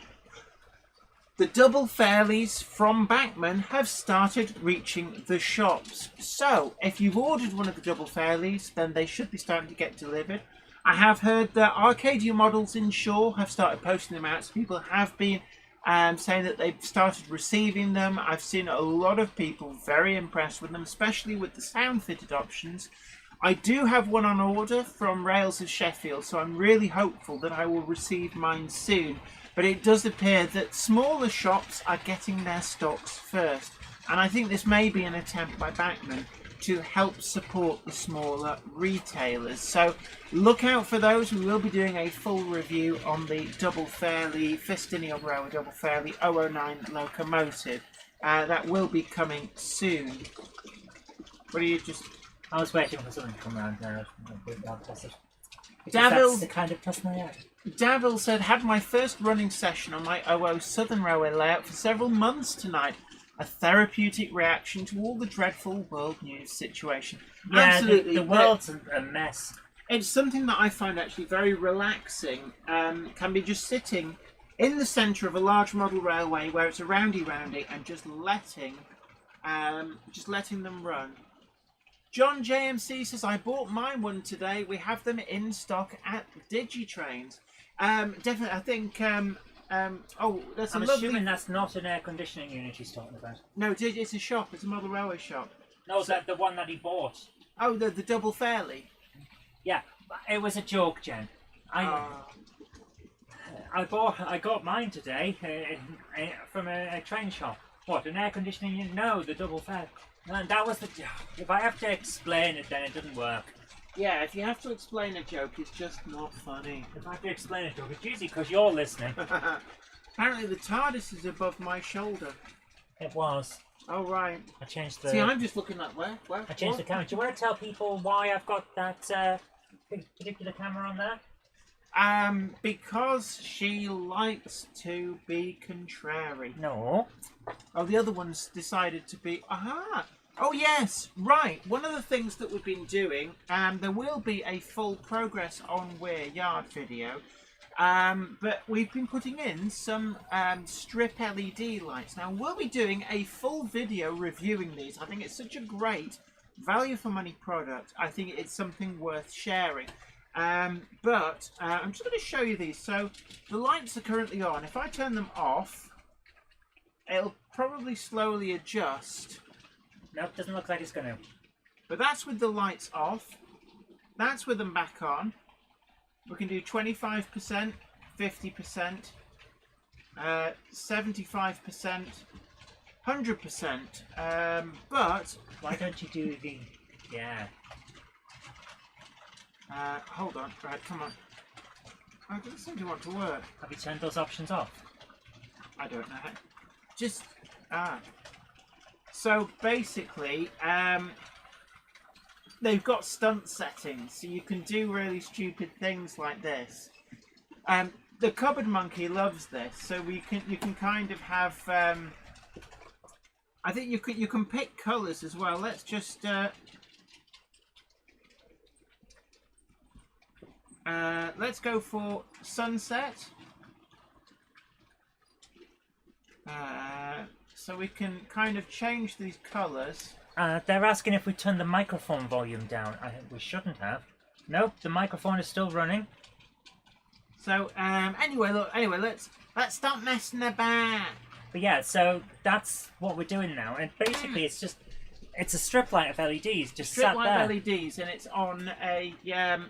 The double fairlies from Bachman have started reaching the shops. So, if you've ordered one of the double fairlies, then they should be starting to get delivered. I have heard that Arcadia Models in Shaw have started posting them out, so people have been saying that they've started receiving them. I've seen a lot of people very impressed with them, especially with the sound-fitted options. I do have one on order from Rails of Sheffield, so I'm really hopeful that I will receive mine soon. But it does appear that smaller shops are getting their stocks first. And I think this may be an attempt by Bachmann to help support the smaller retailers. So look out for those. We will be doing a full review on the Double Fairley, Festinian Railway Double Fairley 009 Locomotive. That will be coming soon. What are you just... I was waiting for someone to come around there. Davil, that's the kind of person I am. Davil said, had my first running session on my 00 Southern Railway layout for several months tonight. A therapeutic reaction to all the dreadful world news situation. Yeah, absolutely. The world's a mess. It's something that I find actually very relaxing. Can be just sitting in the centre of a large model railway where it's a roundy and just letting them run. John JMC says, I bought mine one today. We have them in stock at Digitrains. Definitely, I think... oh, that's I'm a lovely... assuming that's not an air conditioning unit he's talking about. No, it's a shop. It's a model railway shop. No, so, the one that he bought. Oh, the Double Fairley. Yeah, it was a joke, Jen. I got mine today from a train shop. What, an air conditioning unit? No, the Double Fairley. And that was the joke. If I have to explain it, then it doesn't work. Yeah, if you have to explain a joke, it's just not funny. If I have to explain a joke, it's usually because you're listening. Apparently the TARDIS is above my shoulder. It was. Oh, right. I changed the... See, I'm just looking at where? I changed the camera. Do you want to tell people why I've got that particular camera on there? Because she likes to be contrary. No. Oh, the other one's decided to be... Aha! Oh, yes, right. One of the things that we've been doing, there will be a full progress on Weir Yard video, but we've been putting in some strip LED lights. Now, we'll be doing a full video reviewing these. I think it's such a great value for money product. I think it's something worth sharing. But I'm just going to show you these. So the lights are currently on. If I turn them off, it'll probably slowly adjust. Nope, doesn't look like it's going to. But that's with the lights off. That's with them back on. We can do 25%, 50%, 75%, 100%. But... Why don't you do the... Yeah. Hold on. Right, come on. I don't seem to want to work. Have you turned those options off? I don't know how. Just... So basically, they've got stunt settings, so you can do really stupid things like this. The Cupboard Monkey loves this, so you can kind of have. I think you can pick colours as well. Let's just. Let's go for sunset. So we can kind of change these colours. They're asking if we turn the microphone volume down. We shouldn't have. Nope, the microphone is still running. So anyway, let's stop messing about. But yeah, so that's what we're doing now, and basically it's a strip light of LEDs just strip sat there. light LEDs, and it's on a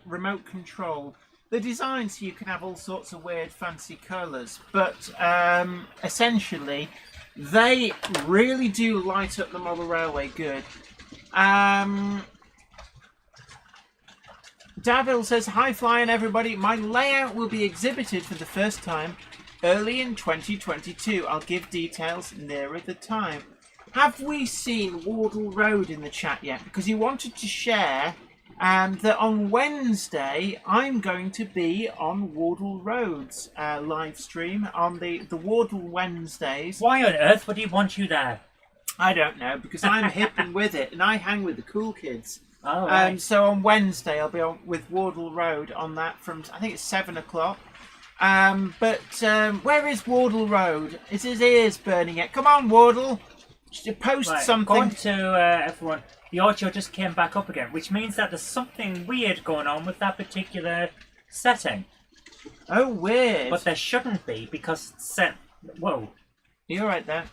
remote control. The design, so you can have all sorts of weird fancy colours, but essentially they really do light up the model railway good. Davil says, hi flying everybody, my layout will be exhibited for the first time early in 2022. I'll give details nearer the time. Have we seen Wardle Road in the chat yet? Because he wanted to share that on Wednesday I'm going to be on Wardle Road's live stream on the Wardle Wednesdays. Why on earth would he want you there? I don't know, because I'm hip and with it, and I hang with the cool kids. Oh, right. So on Wednesday I'll be on with Wardle Road on that from, I think it's 7 o'clock. But where is Wardle Road? Is his ears burning yet? Come on, Wardle! Post something. According to everyone, the audio just came back up again, which means that there's something weird going on with that particular setting. Oh, weird. But there shouldn't be, because it's set Whoa. You all right there?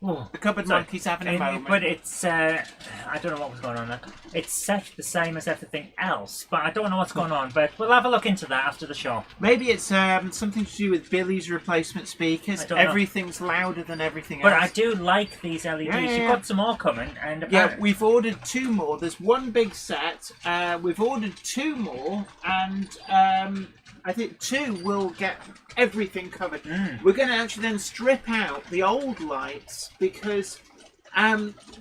Whoa. The cupboard Sorry. monkey's having a moment. But it's, I don't know what was going on there. It's set the same as everything else, but I don't know what's going on. But we'll have a look into that after the show. Maybe it's something to do with Billy's replacement speakers. Everything's louder than everything but else. I do like these LEDs. Yeah. You've got some more coming. And yeah, we've ordered 2 more. There's one big set. We've ordered 2 more, and I think 2 will get everything covered. We're going to actually then strip out the old lights because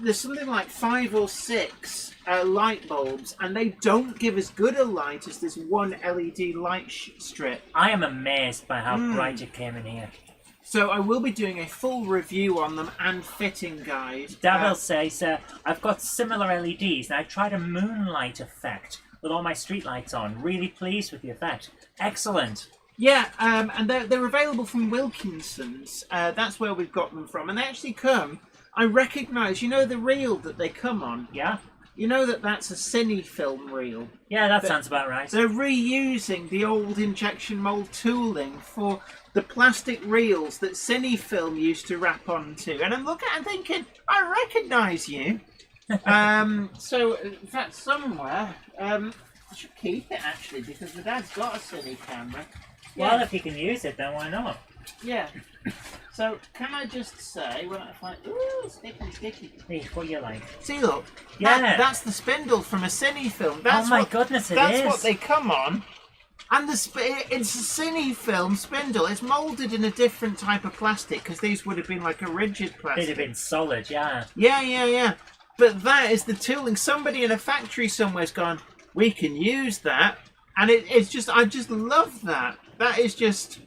there's something like 5 or 6 light bulbs, and they don't give as good a light as this one LED light strip. I am amazed by how bright it came in here. So I will be doing a full review on them and fitting guide. Davil says, I've got similar LEDs, and I tried a moonlight effect with all my street lights on. Really pleased with the effect. Excellent. Yeah, and they're available from Wilkinson's. That's where we've got them from. And they actually come, I recognise, you know the reel that they come on? Yeah? You know that's a cine film reel? Yeah, that sounds about right. They're reusing the old injection mould tooling for the plastic reels that cine film used to wrap onto. And I'm looking and thinking, I recognise you. So, in fact, somewhere, I should keep it actually because my dad's got a cine camera. Well, if you can use it, then why not? Yeah. So, can I just say, when I find... Ooh, sticky. Hey, what you like? See, look. Yeah. That's the spindle from a cine film. Oh my goodness, That's what they come on. And it's a cine film spindle. It's moulded in a different type of plastic because these would have been like a rigid plastic. They'd have been solid, yeah. Yeah. But that is the tooling. Somebody in a factory somewhere's gone, we can use that. And it's just, I just love that. That is just,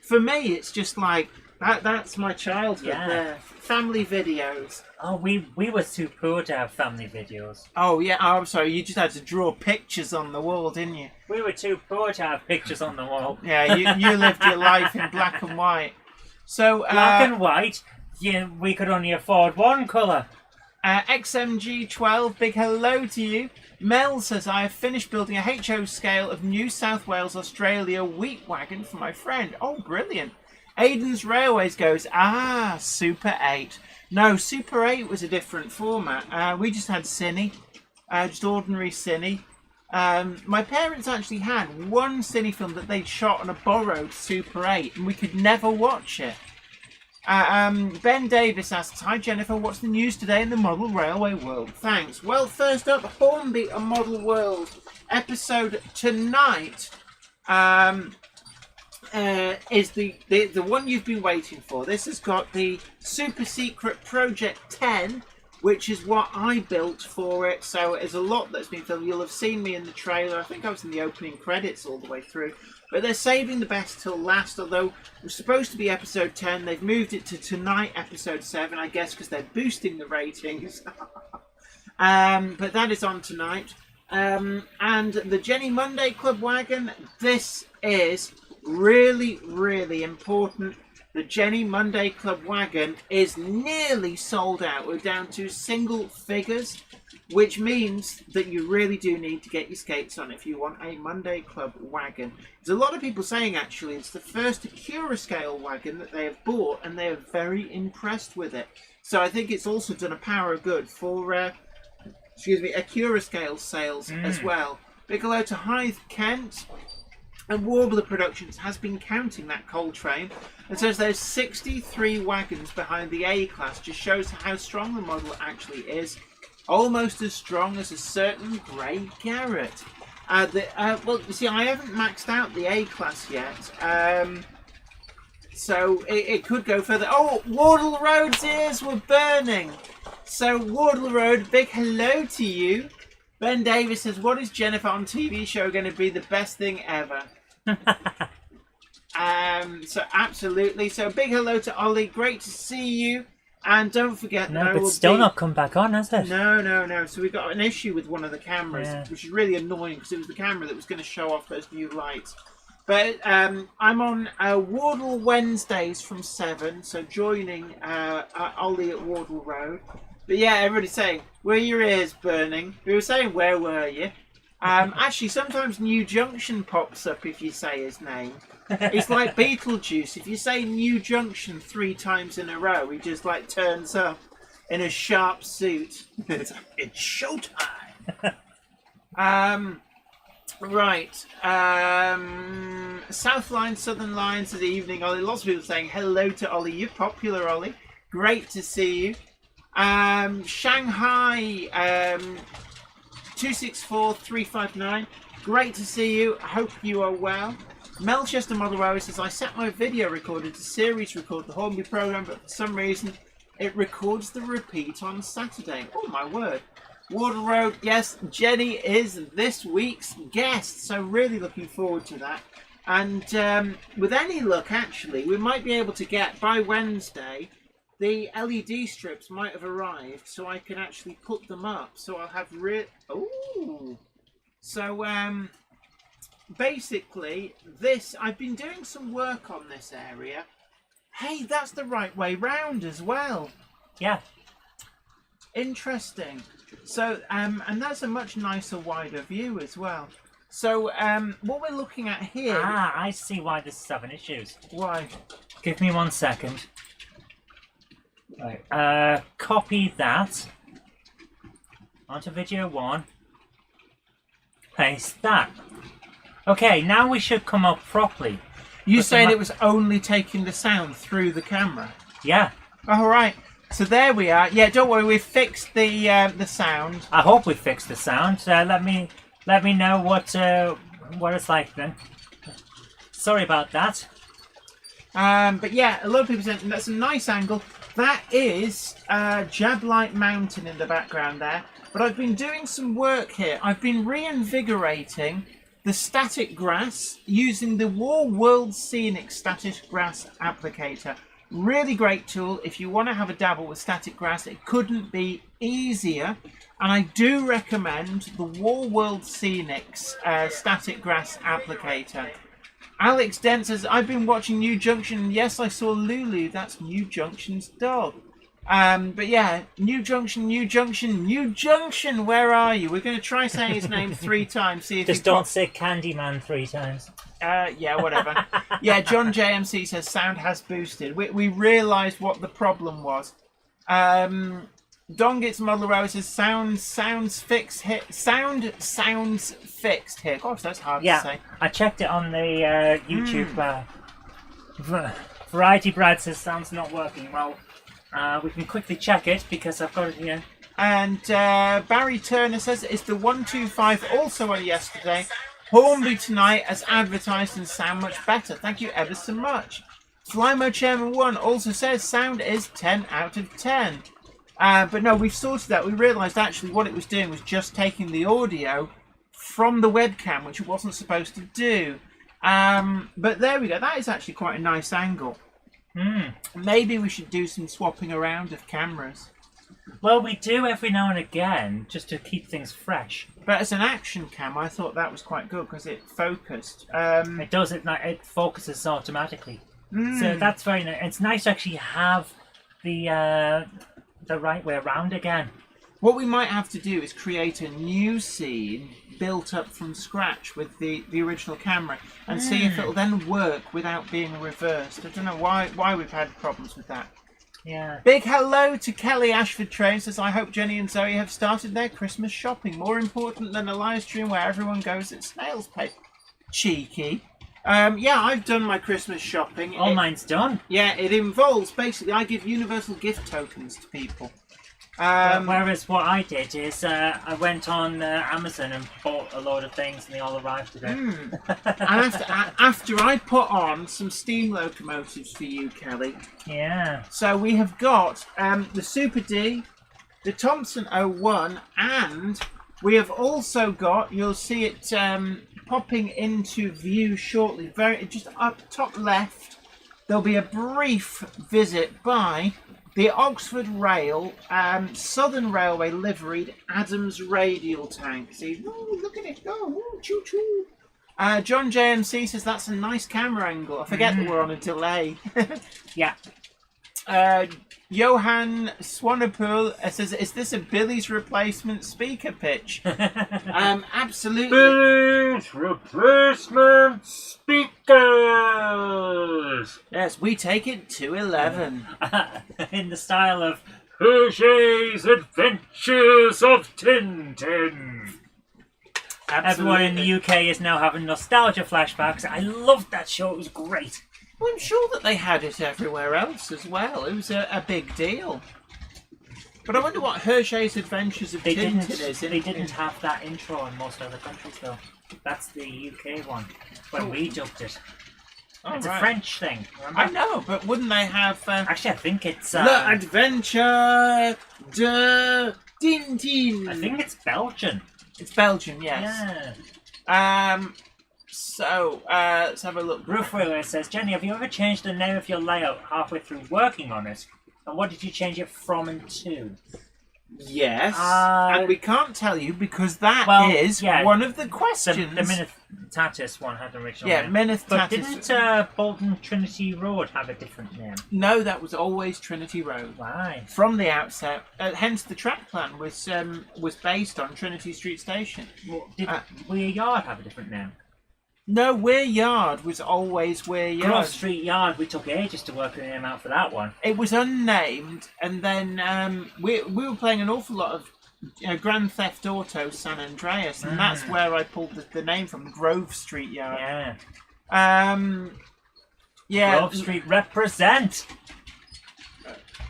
for me, it's just like, that's my childhood there. Family videos. Oh, we were too poor to have family videos. Oh, yeah. Oh, I'm sorry. You just had to draw pictures on the wall, didn't you? We were too poor to have pictures on the wall. Yeah, you lived your life in black and white. So black and white? Yeah, we could only afford one colour. XMG12, big hello to you. Mel says, I have finished building a HO scale of New South Wales, Australia wheat wagon for my friend. Oh, brilliant. Aiden's Railways goes, Super 8. No, Super 8 was a different format. We just had Cine, just ordinary Cine. My parents actually had one Cine film that they'd shot on a borrowed Super 8, and we could never watch it. Ben Davis asks, hi Jennifer, what's the news today in the model railway world? Thanks. Well, first up, Hornby, a model world episode tonight is the one you've been waiting for. This has got the super secret Project 10, which is what I built for it. So there's a lot that's been filmed. You'll have seen me in the trailer. I think I was in the opening credits all the way through. But they're saving the best till last, although it was supposed to be episode 10. They've moved it to tonight, episode 7, I guess, because they're boosting the ratings. But that is on tonight. And the Jenny Monday Club wagon, this is really, really important. The Jenny Monday Club wagon is nearly sold out. We're down to single figures, which means that you really do need to get your skates on if you want a Monday Club wagon. There's a lot of people saying, actually, it's the first Acura scale wagon that they have bought, and they are very impressed with it. So I think it's also done a power of good for, Acura scale sales as well. Big hello to Hythe Kent. And Warbler Productions has been counting that coal train and says there's 63 wagons behind the A-Class. Just shows how strong the model actually is. Almost as strong as a certain Grey Garrett. Well, you see, I haven't maxed out the A-Class yet. So it could go further. Oh, Wardle Road's ears were burning. So Wardle Road, big hello to you. Ben Davis says, what is Jennifer on TV show going to be the best thing ever? So absolutely. So big hello to Ollie. Great to see you. And don't forget, but it's still not come back on, has it? No. So we got an issue with one of the cameras, which is really annoying because it was the camera that was going to show off those new lights. But I'm on Wardle Wednesdays from 7, so joining Ollie at Wardle Road. But yeah, everybody's saying, were your ears burning? We were saying, where were you? Actually, sometimes New Junction pops up if you say his name. It's like Beetlejuice. If you say New Junction 3 times in a row, he just like turns up in a sharp suit. It's showtime. Right. South Line, Southern Lines of the evening, Ollie. Lots of people saying hello to Ollie. You're popular, Ollie. Great to see you. Shanghai 264359. Great to see you. I hope you are well. Melchester Model Rower says, I set my video recorder to series record the Hornby program, but for some reason it records the repeat on Saturday. Oh my word. Water Road, yes, Jenny is this week's guest, so really looking forward to that. And with any luck, actually, we might be able to get, by Wednesday, the LED strips might have arrived, so I can actually put them up. So I'll have ooh! So, basically, I've been doing some work on this area. Hey, that's the right way round as well. Yeah. Interesting. So, and that's a much nicer, wider view as well. So, what we're looking at here... Ah, I see why this is having issues. Why? Give me 1 second. Right, copy that onto video 1. Paste that. Okay, now we should come up properly. You're saying it was only taking the sound through the camera? Yeah. All right. So there we are. Yeah, don't worry, we've fixed the sound. I hope we fixed the sound. Let me know what it's like then. Sorry about that. But yeah, a lot of people saying that's a nice angle. That is Jablite Mountain in the background there. But I've been doing some work here. I've been reinvigorating the static grass using the War World Scenic Static Grass Applicator. Really great tool if you want to have a dabble with static grass. It couldn't be easier. And I do recommend the War World Scenics Static Grass Applicator. Alex Dent says, I've been watching New Junction. Yes, I saw Lulu. That's New Junction's dog. But yeah, New Junction, New Junction, New Junction, where are you? We're going to try saying his name 3 times. See if just don't say Candyman 3 times. Yeah, whatever. Yeah, John JMC says sound has boosted. We realised what the problem was. Dongit's Model Row says sounds fixed here. Sound sounds fixed here. Gosh, that's hard to say. I checked it on the YouTube. Variety Brad says sound's not working. Well, we can quickly check it because I've got it here. And Barry Turner says it's the 125 also on yesterday. Hornby tonight as advertised and sound much better. Thank you ever so much. Flymo Chairman 1 also says sound is 10 out of 10. But no, we've sorted that. We realised actually what it was doing was just taking the audio from the webcam, which it wasn't supposed to do. But there we go. That is actually quite a nice angle. Maybe we should do some swapping around of cameras. Well, we do every now and again, just to keep things fresh. But as an action cam, I thought that was quite good because it focused. It does. It focuses automatically. So that's very nice. It's nice to actually have the right way around again. What we might have to do is create a new scene built up from scratch with the original camera and see if it'll then work without being reversed. I don't know why we've had problems with that. Yeah. Big hello to Kelly Ashford Train says, I hope Jenny and Zoe have started their Christmas shopping. More important than a live stream where everyone goes at snail's pace. Cheeky. Yeah, I've done my Christmas shopping. Mine's done. Yeah, it involves, basically, I give universal gift tokens to people. Whereas what I did is I went on Amazon and bought a load of things and they all arrived today. And after I put on some steam locomotives for you, Kelly. Yeah. So we have got the Super D, the Thompson 01, and we have also got, you'll see it popping into view shortly, just up top left, there'll be a brief visit by the Oxford Rail Southern Railway liveried Adams radial tank. See, ooh, look at it go, ooh, choo choo. John JMC says that's a nice camera angle. I forget that we're on a delay. Yeah. Johan Swanepoel says, "Is this a Billy's replacement speaker pitch?" Absolutely. Billy's replacement speakers. Yes, we take it to 11. In the style of Hergé's Adventures of Tintin. Everyone in the UK is now having nostalgia flashbacks. I loved that show. It was great. Well, I'm sure that they had it everywhere else as well. It was a big deal. But I wonder what Hergé's Adventures of Tintin is. They didn't have that intro in most other countries, though. That's the UK one. When we dubbed it. It's a French thing, remember? I know, but wouldn't they have... Actually, I think it's... The Adventure de Tintin. I think it's Belgian. It's Belgian, yes. Yeah. So, let's have a look. Roof Wheeler says, Jenny, have you ever changed the name of your layout halfway through working on it? And what did you change it from and to? Yes, and we can't tell you because that is one of the questions. The Minitatis one had an original name. Minitatis. But didn't Bolton Trinity Road have a different name? No, that was always Trinity Road. Right. From the outset. Hence the track plan was based on Trinity Street Station. Well, did Weir Yard have a different name? No, Weir Yard was always Weir Yard. Grove Street Yard, we took ages to work the name out for that one. It was unnamed, and then we were playing an awful lot of Grand Theft Auto San Andreas, and that's where I pulled the name from, Grove Street Yard. Yeah. Grove Street represent!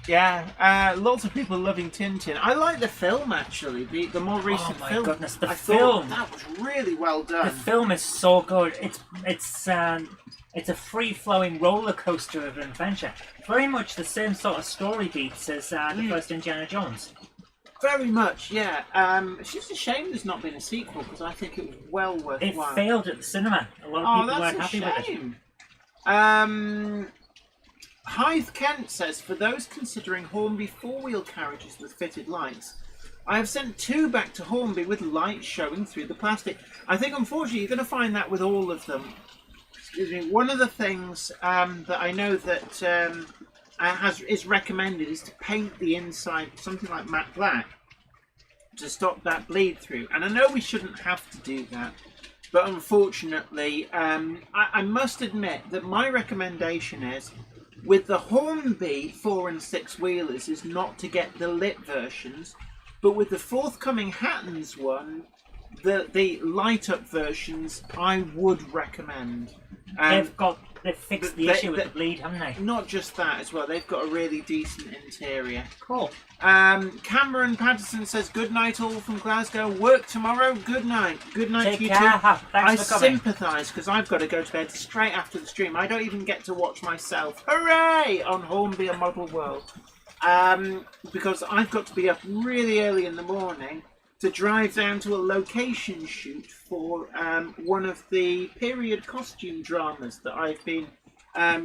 Yeah, lots of people loving Tintin. I like the film, actually, the more recent film. Oh my goodness, the film! That was really well done. The film is so good. It's a free-flowing roller coaster of adventure. Very much the same sort of story beats as the first Indiana Jones. Very much, yeah. It's just a shame there's not been a sequel, because I think it was well worthwhile. It failed at the cinema. A lot of people weren't happy with it. Hythe Kent says, for those considering Hornby four-wheel carriages with fitted lights, I have sent 2 back to Hornby with lights showing through the plastic. I think, unfortunately, you're going to find that with all of them. Excuse me. One of the things that I know that is recommended is to paint the inside something like matte black to stop that bleed through. And I know we shouldn't have to do that, but unfortunately, I must admit that my recommendation is, with the Hornby 4 and 6 wheelers, is not to get the lit versions, but with the forthcoming Hattons one, the light up versions, I would recommend. They've fixed the issue with the bleed, haven't they? Not just that as well, they've got a really decent interior. Cool. Cameron Patterson says, good night all from Glasgow. Work tomorrow. Good night. Good night Take to you care. too. Thanks I for coming. sympathise because I've got to go to bed straight after the stream. I don't even get to watch myself. Hooray! On Hornby, a Model World. Because I've got to be up really early in the morning to drive down to a location shoot for one of the period costume dramas that I've been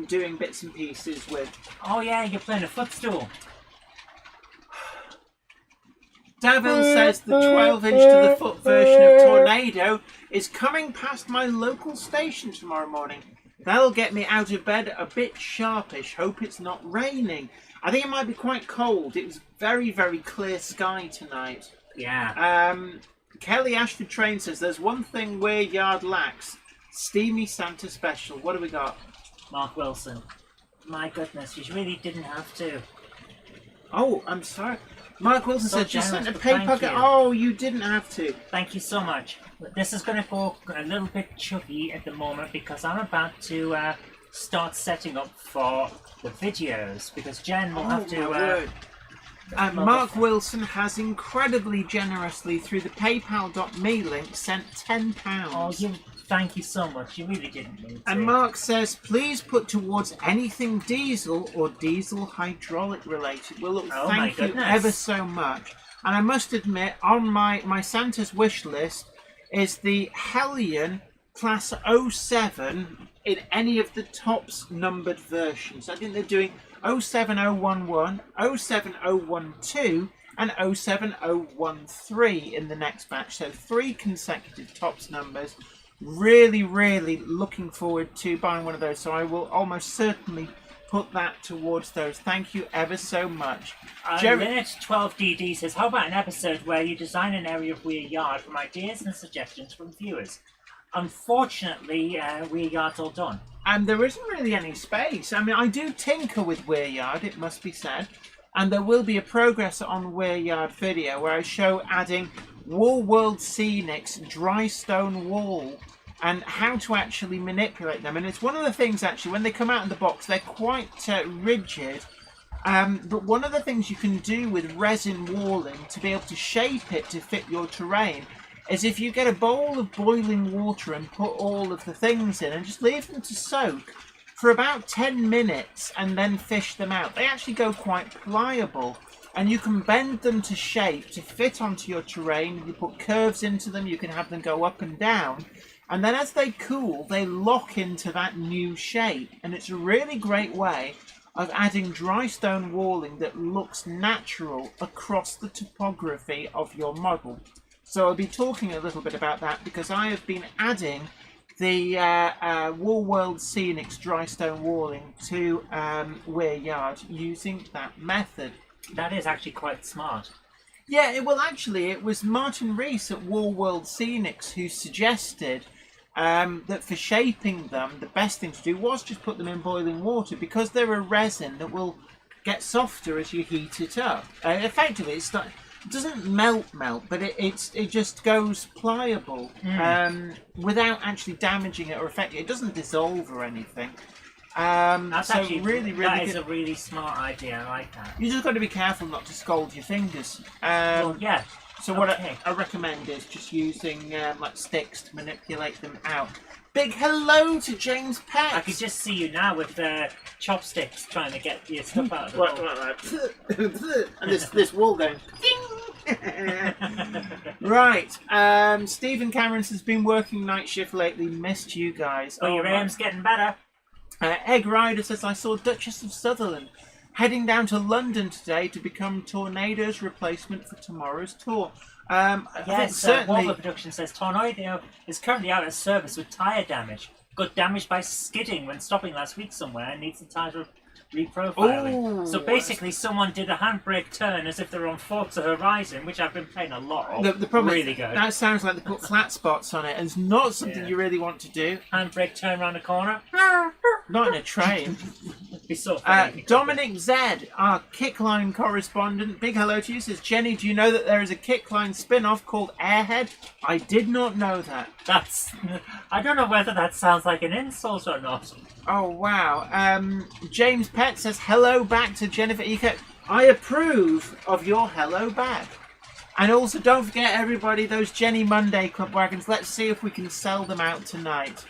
doing bits and pieces with. Oh yeah, you're playing a footstool. Davil says the 12-inch to the foot version of Tornado is coming past my local station tomorrow morning. That'll get me out of bed a bit sharpish. Hope it's not raining. I think it might be quite cold. It was very, very clear sky tonight. Yeah. Kelly Ashford Train says there's one thing Weir Yard lacks. Steamy Santa Special. What do we got? Mark Wilson. My goodness, you really didn't have to. Oh, I'm sorry. Mark Wilson So said just sent a generous, pay thank pocket. you. Oh, you didn't have to. Thank you so much. This is going to go a little bit chuggy at the moment because I'm about to start setting up for the videos because Jen will have to... Mark Wilson has incredibly generously, through the PayPal.me link, sent £10. Oh, thank you so much. You really didn't need to. And Mark says, please put towards anything diesel or diesel hydraulic related. Well, look, thank you ever so much. And I must admit, on my Santa's wish list is the Hellion Class 07 in any of the tops numbered versions. I think they're doing 07011, 07012 and 07013 in the next batch. So 3 consecutive tops numbers. Really, really looking forward to buying one of those. So I will almost certainly put that towards those. Thank you ever so much. Linux12DD says, how about an episode where you design an area of Weir Yard from ideas and suggestions from viewers? Unfortunately, Weir Yard's all done. And there isn't really any space. I mean, I do tinker with Weir Yard, it must be said. And there will be a progress on Weir Yard video where I show adding Wall World Scenics dry stone wall and how to actually manipulate them. And it's one of the things, actually, when they come out in the box, they're quite rigid. But one of the things you can do with resin walling to be able to shape it to fit your terrain is if you get a bowl of boiling water and put all of the things in and just leave them to soak for about 10 minutes and then fish them out. They actually go quite pliable and you can bend them to shape to fit onto your terrain. You put curves into them, you can have them go up and down. And then as they cool, they lock into that new shape. And it's a really great way of adding dry stone walling that looks natural across the topography of your model. So I'll be talking a little bit about that because I have been adding the Wall World Scenics dry stone walling to Weir Yard using that method. That is actually quite smart. Yeah, it was Martin Rees at Wall World Scenics who suggested that for shaping them, the best thing to do was just put them in boiling water because they're a resin that will get softer as you heat it up. Effectively, it doesn't melt, but it just goes pliable without actually damaging it or affecting it. It doesn't dissolve or anything. That's so actually really that is good. a really smart idea. I like that. You just got to be careful not to scald your fingers. Well, yeah. So what I recommend is just using like sticks to manipulate them out. Big hello to James Pett. I could just see you now with chopsticks trying to get your stuff out of the wall. And this wall going. Right. Stephen Cameron has been working night shift lately. Missed you guys. Oh, your aim's getting better. Egg Rider says, I saw Duchess of Sutherland heading down to London today to become Tornado's replacement for tomorrow's tour. Yes, certainly. Warble Production says Tornado is currently out of service with tyre damage. Got damaged by skidding when stopping last week somewhere and needs the tyre reprofiling. Ooh. So basically, someone did a handbrake turn as if they were on Forza Horizon, which I've been playing a lot of. The problem really is, good. that sounds like they put flat spots on it, and it's not something you really want to do. Handbrake turn around the corner. Not in a train. Be so funny. Dominic Zed, our Kickline correspondent, big hello to you, says, Jenny, do you know that there is a Kickline spin-off called Airhead? I did not know that. I don't know whether that sounds like an insult or not. Oh, wow. James Pett says, hello back to Jennifer Eco. I approve of your hello back. And also, don't forget, everybody, those Jenny Monday Club wagons. Let's see if we can sell them out tonight.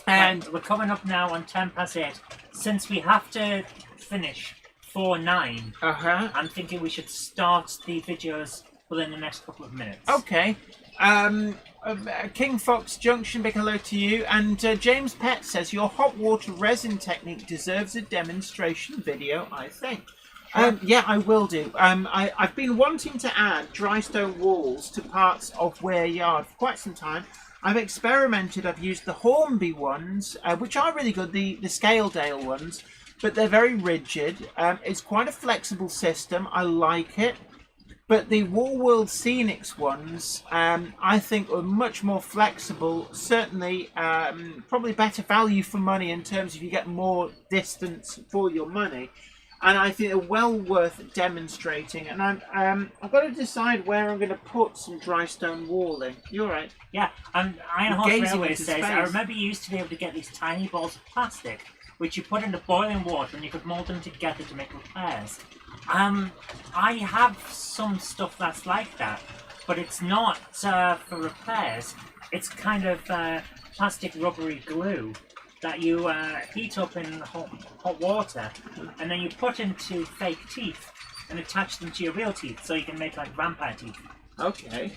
And we're coming up now on 8:10. Since we have to finish 4:09, I'm thinking we should start the videos within the next couple of minutes. Okay. King Fox Junction, big hello to you. And James Pett says, your hot water resin technique deserves a demonstration video, I think. Yeah, I will do. I've been wanting to add dry stone walls to parts of Weir Yard for quite some time. I've experimented. I've used the Hornby ones, which are really good, the Scaledale ones, but they're very rigid. It's quite a flexible system. I like it. But the Wall World Scenics ones, I think, are much more flexible. Certainly, probably better value for money in terms of you get more distance for your money. And I think they're well worth demonstrating. And I've got to decide where I'm going to put some dry stone walling. You're right. Yeah, and Iron Horse Railway says, space. I remember you used to be able to get these tiny balls of plastic, which you put into boiling water and you could mold them together to make repairs. I have some stuff that's like that, but it's not for repairs. It's kind of plastic rubbery glue that you heat up in hot water, and then you put into fake teeth and attach them to your real teeth, so you can make like vampire teeth. Okay.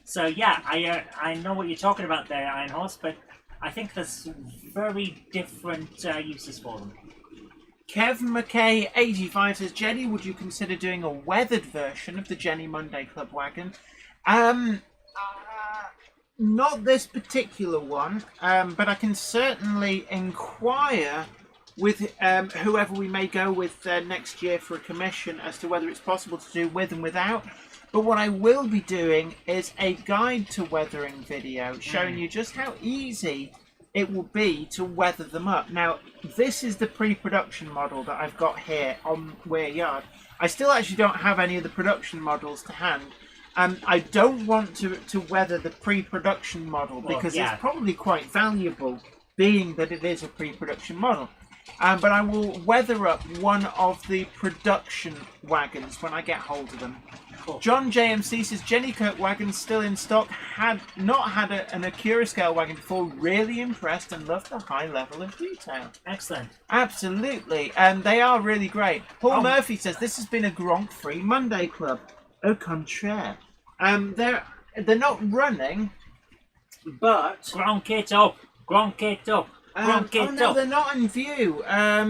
So yeah, I know what you're talking about there, Iron Horse, but I think there's very different uses for them. Kev McKay 85 says, Jenny, would you consider doing a weathered version of the Jenny Monday Club wagon? Not this particular one, but I can certainly inquire with whoever we may go with next year for a commission as to whether it's possible to do with and without. But what I will be doing is a guide to weathering video showing you just how easy it will be to weather them up. Now, this is the pre-production model that I've got here on Weir Yard. I still actually don't have any of the production models to hand. I don't want to weather the pre-production model because it's probably quite valuable, being that it is a pre-production model. But I will weather up one of the production wagons when I get hold of them. Cool. John JMC says, Jenny Kirk wagons still in stock. Had not had an Acura scale wagon before. Really impressed and loved the high level of detail. Excellent. Absolutely. And they are really great. Paul Murphy says, this has been a Gronk-free Monday Club. Au contraire. They're not running, but... Gronk it up. Gronk it up. Gronk it oh no, up. they're not in view. Are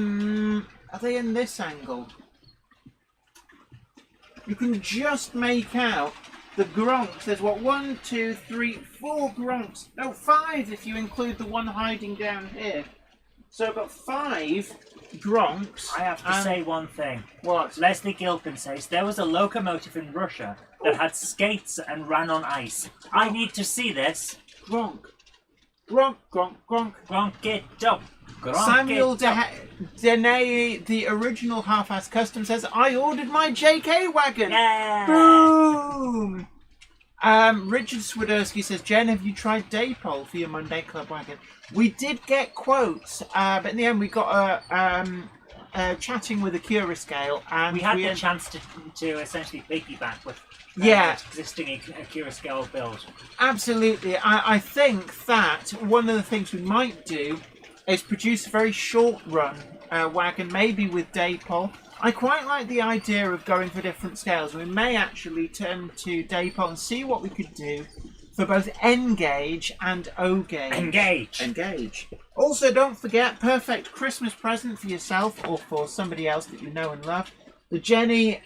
they in this angle? You can just make out the Gronks. There's what, 1, 2, 3, 4 Gronks. No, 5 if you include the one hiding down here. So I've got 5 Gronks. I have to say one thing. What? Leslie Gilpin says there was a locomotive in Russia that had skates and ran on ice. I need to see this. Gronk. Gronk, Gronk, Gronk. Gronk it up. Gronk Samuel it up. Dene, the original half-ass custom, says, I ordered my JK wagon. Yeah. Boom. Richard Swiderski says, Jen, have you tried Daypole for your Monday Club wagon? We did get quotes, but in the end we got chatting with Acura scale, and we had the chance to essentially piggyback with existing Acura scale build. Absolutely. I think that one of the things we might do is produce a very short run wagon, maybe with Daypole. I quite like the idea of going for different scales. We may actually turn to Daypole and see what we could do for both N gauge and O gauge. Engage. Also, don't forget, perfect Christmas present for yourself or for somebody else that you know and love. The Jenny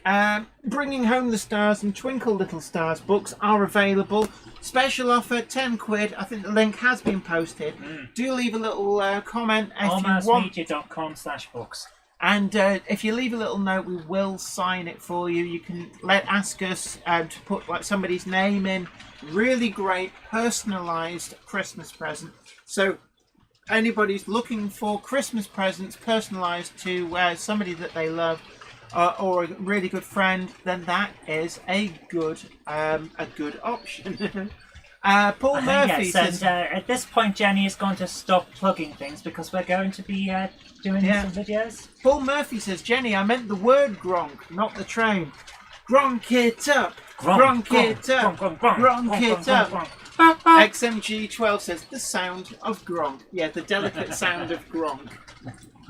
Bringing Home the Stars and Twinkle Little Stars books are available. Special offer, 10 quid. I think the link has been posted. Do leave a little comment if you want. Almostmedia.com/books. And if you leave a little note, we will sign it for you. You can ask us to put like somebody's name in. Really great personalised Christmas present. So anybody's looking for Christmas presents personalised to somebody that they love, or a really good friend, then that is a good option. Paul Murphy says, at this point, Jenny is going to stop plugging things because we're going to be doing some videos. Paul Murphy says, Jenny, I meant the word Gronk, not the train. Gronk it up. Gronk it up. Gronk it up. XMG12 says, the sound of Gronk. Yeah, the delicate sound of Gronk.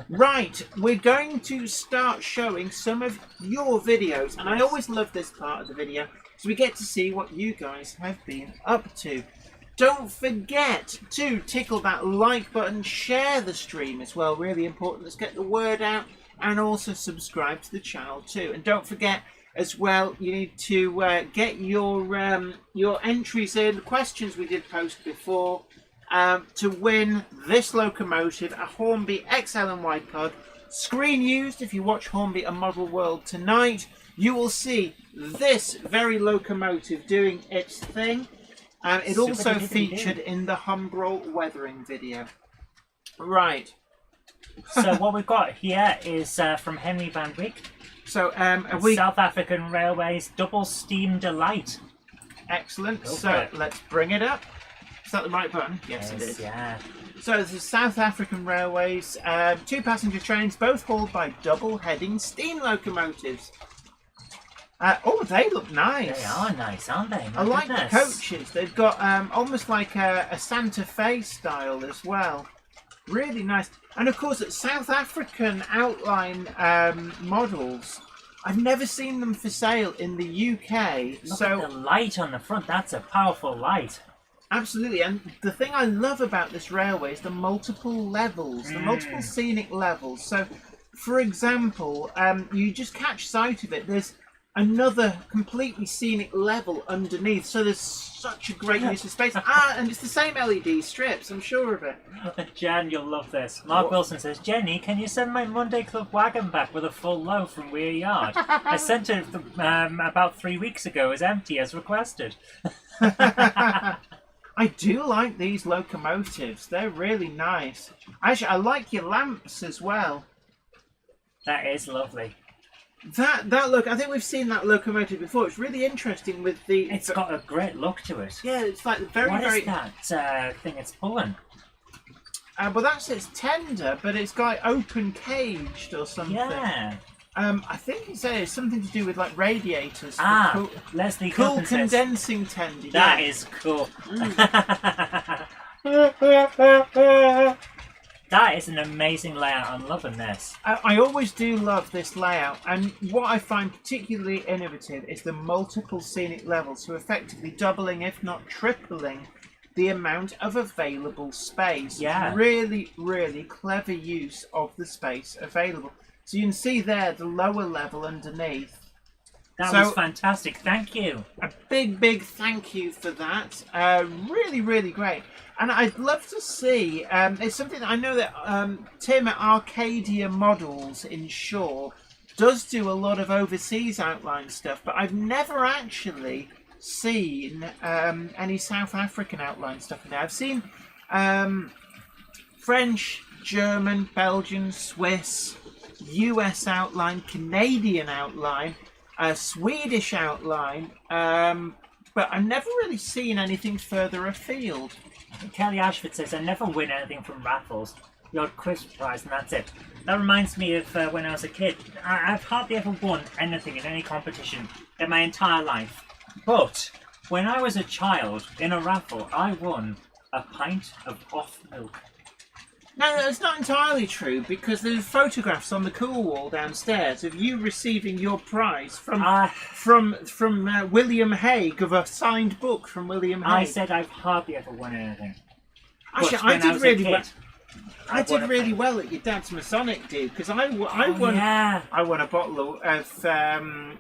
Right, we're going to start showing some of your videos, and I always love this part of the video, so we get to see what you guys have been up to. Don't forget to tickle that like button, share the stream as well, really important. Let's get the word out, and also subscribe to the channel too. And don't forget as well, you need to get your entries in, questions we did post before, to win this locomotive, a Hornby XL and Wide card. Screen used. If you watch Hornby A Model World tonight, you will see this very locomotive doing its thing. It also featured in the Humbrol weathering video. Right. So what we've got here is from Henry Van Wyk. So South African Railways Double Steam Delight. Excellent. So let's bring it up. Is that the right button? Yes, it is. Yeah. So this is South African Railways, 2 passenger trains, both hauled by double-heading steam locomotives. Oh, they look nice. They are nice, aren't they? I like the coaches. They've got almost like a Santa Fe style as well. Really nice. And of course, it's South African outline models. I've never seen them for sale in the UK. Look at the light on the front. That's a powerful light. Absolutely, and the thing I love about this railway is the multiple levels, the multiple scenic levels. So, for example, you just catch sight of it. There's another completely scenic level underneath. So there's such a great use of space. And it's the same LED strips, I'm sure of it. Jan, you'll love this. Mark Wilson says, Jenny, can you send my Monday Club wagon back with a full load from Weir Yard? I sent it about 3 weeks ago as empty as requested. I do like these locomotives. They're really nice. Actually, I like your lamps as well. That is lovely. That look, I think we've seen that locomotive before. It's really interesting with the... It's got a great look to it. Yeah, it's like very... What is that thing it's pulling? Well, that's its tender, but it's got open caged or something. Yeah. I think it's something to do with like radiators. Leslie cool Coulton condensing tender. That is cool. That is an amazing layout. I'm loving this. I always do love this layout, and what I find particularly innovative is the multiple scenic levels, so effectively doubling, if not tripling, the amount of available space. Yeah. Really, really clever use of the space available. So you can see there the lower level underneath. That was fantastic. Thank you. A big thank you for that. Really, really great. And I'd love to see, it's something that I know that Tim at Arcadia Models in Shaw does do a lot of overseas outline stuff, but I've never actually seen any South African outline stuff in there. I've seen French, German, Belgian, Swiss, US outline, Canadian outline, Swedish outline, but I've never really seen anything further afield. Kelly Ashford says, I never win anything from raffles. The odd quiz prize and that's it. That reminds me of when I was a kid. I've hardly ever won anything in any competition in my entire life. But when I was a child in a raffle, I won a pint of off milk. No, that's not entirely true, because there's photographs on the cool wall downstairs of you receiving your prize from William Hague, of a signed book from William Hague. I said I've hardly ever won anything. Actually, I did really well. I did really well at your dad's Masonic, dude, because I won. Yeah. I won a bottle of a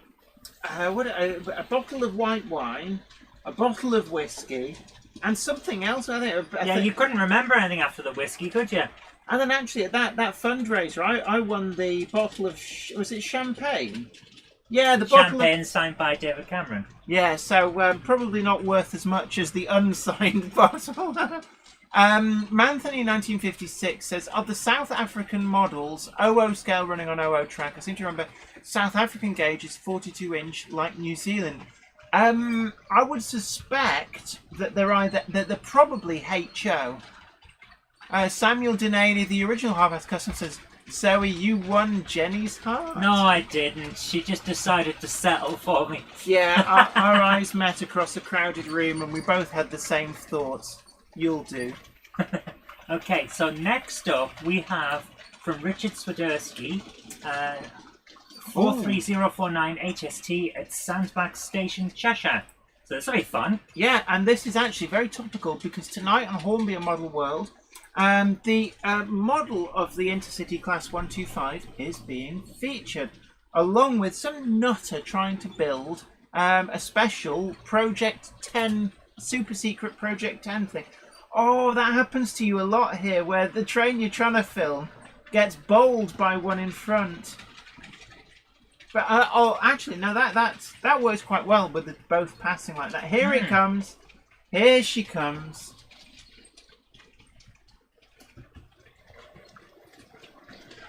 bottle of white wine, a bottle of whiskey, and something else. I think. You couldn't remember anything after the whiskey, could you? And then actually at that fundraiser, I won the bottle of was it champagne? Yeah, the bottle Champagne signed by David Cameron. Yeah, so probably not worth as much as the unsigned bottle. Manthony1956 says, of the South African models, 00 scale running on 00 track, I seem to remember South African gauge is 42 inch like New Zealand. I would suspect that they're probably HO. Samuel Denaney, the original Harvest Custom, says, Zoe, you won Jenny's heart? No, I didn't. She just decided to settle for me. Yeah, our eyes met across a crowded room and we both had the same thoughts. You'll do. Okay, so next up we have from Richard Swiderski, 43049 HST at Sandbach Station, Cheshire. So it's very fun. Yeah, and this is actually very topical because tonight on Hornby and Model World, the model of the Intercity Class 125 is being featured, along with some nutter trying to build a special Project 10, super secret Project 10 thing. Oh, that happens to you a lot here, where the train you're trying to film gets bowled by one in front. But actually, no, that works quite well with it both passing like that. Here it comes. Here she comes.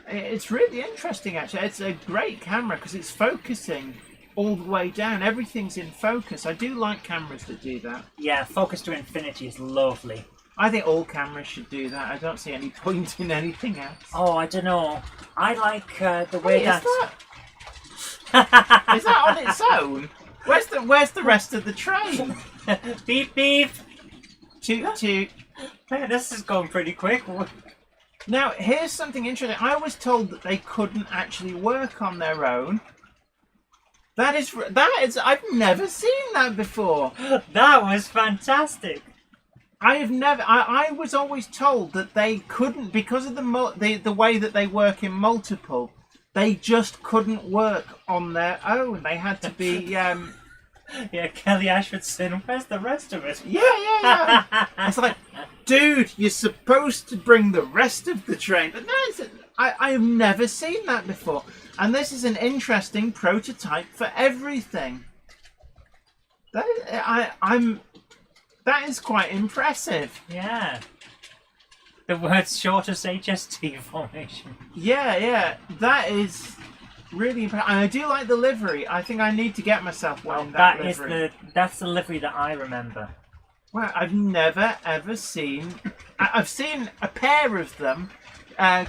It's really interesting, actually. It's a great camera because it's focusing all the way down. Everything's in focus. I do like cameras that do that. Yeah, focus to infinity is lovely. I think all cameras should do that. I don't see any point in anything else. Oh, I don't know. I like the way Is that on its own? Where's the rest of the train? Beep beep. Toot toot. Man, this is going pretty quick. Now, here's something interesting. I was told that they couldn't actually work on their own. That is, I've never seen that before. That was fantastic. I was always told that they couldn't, because of the way that they work in multiple, they just couldn't work on their own. They had to be Yeah, Kelly Ashfordson, where's the rest of it? yeah. It's like, dude, you're supposed to bring the rest of the train. But no, I have never seen that before. And this is an interesting prototype for everything. That is quite impressive. Yeah. The world's shortest HST formation. Yeah. That is really impressive. And I do like the livery. I think I need to get myself one. That's the livery that I remember. Well, I've never ever seen. I've seen a pair of them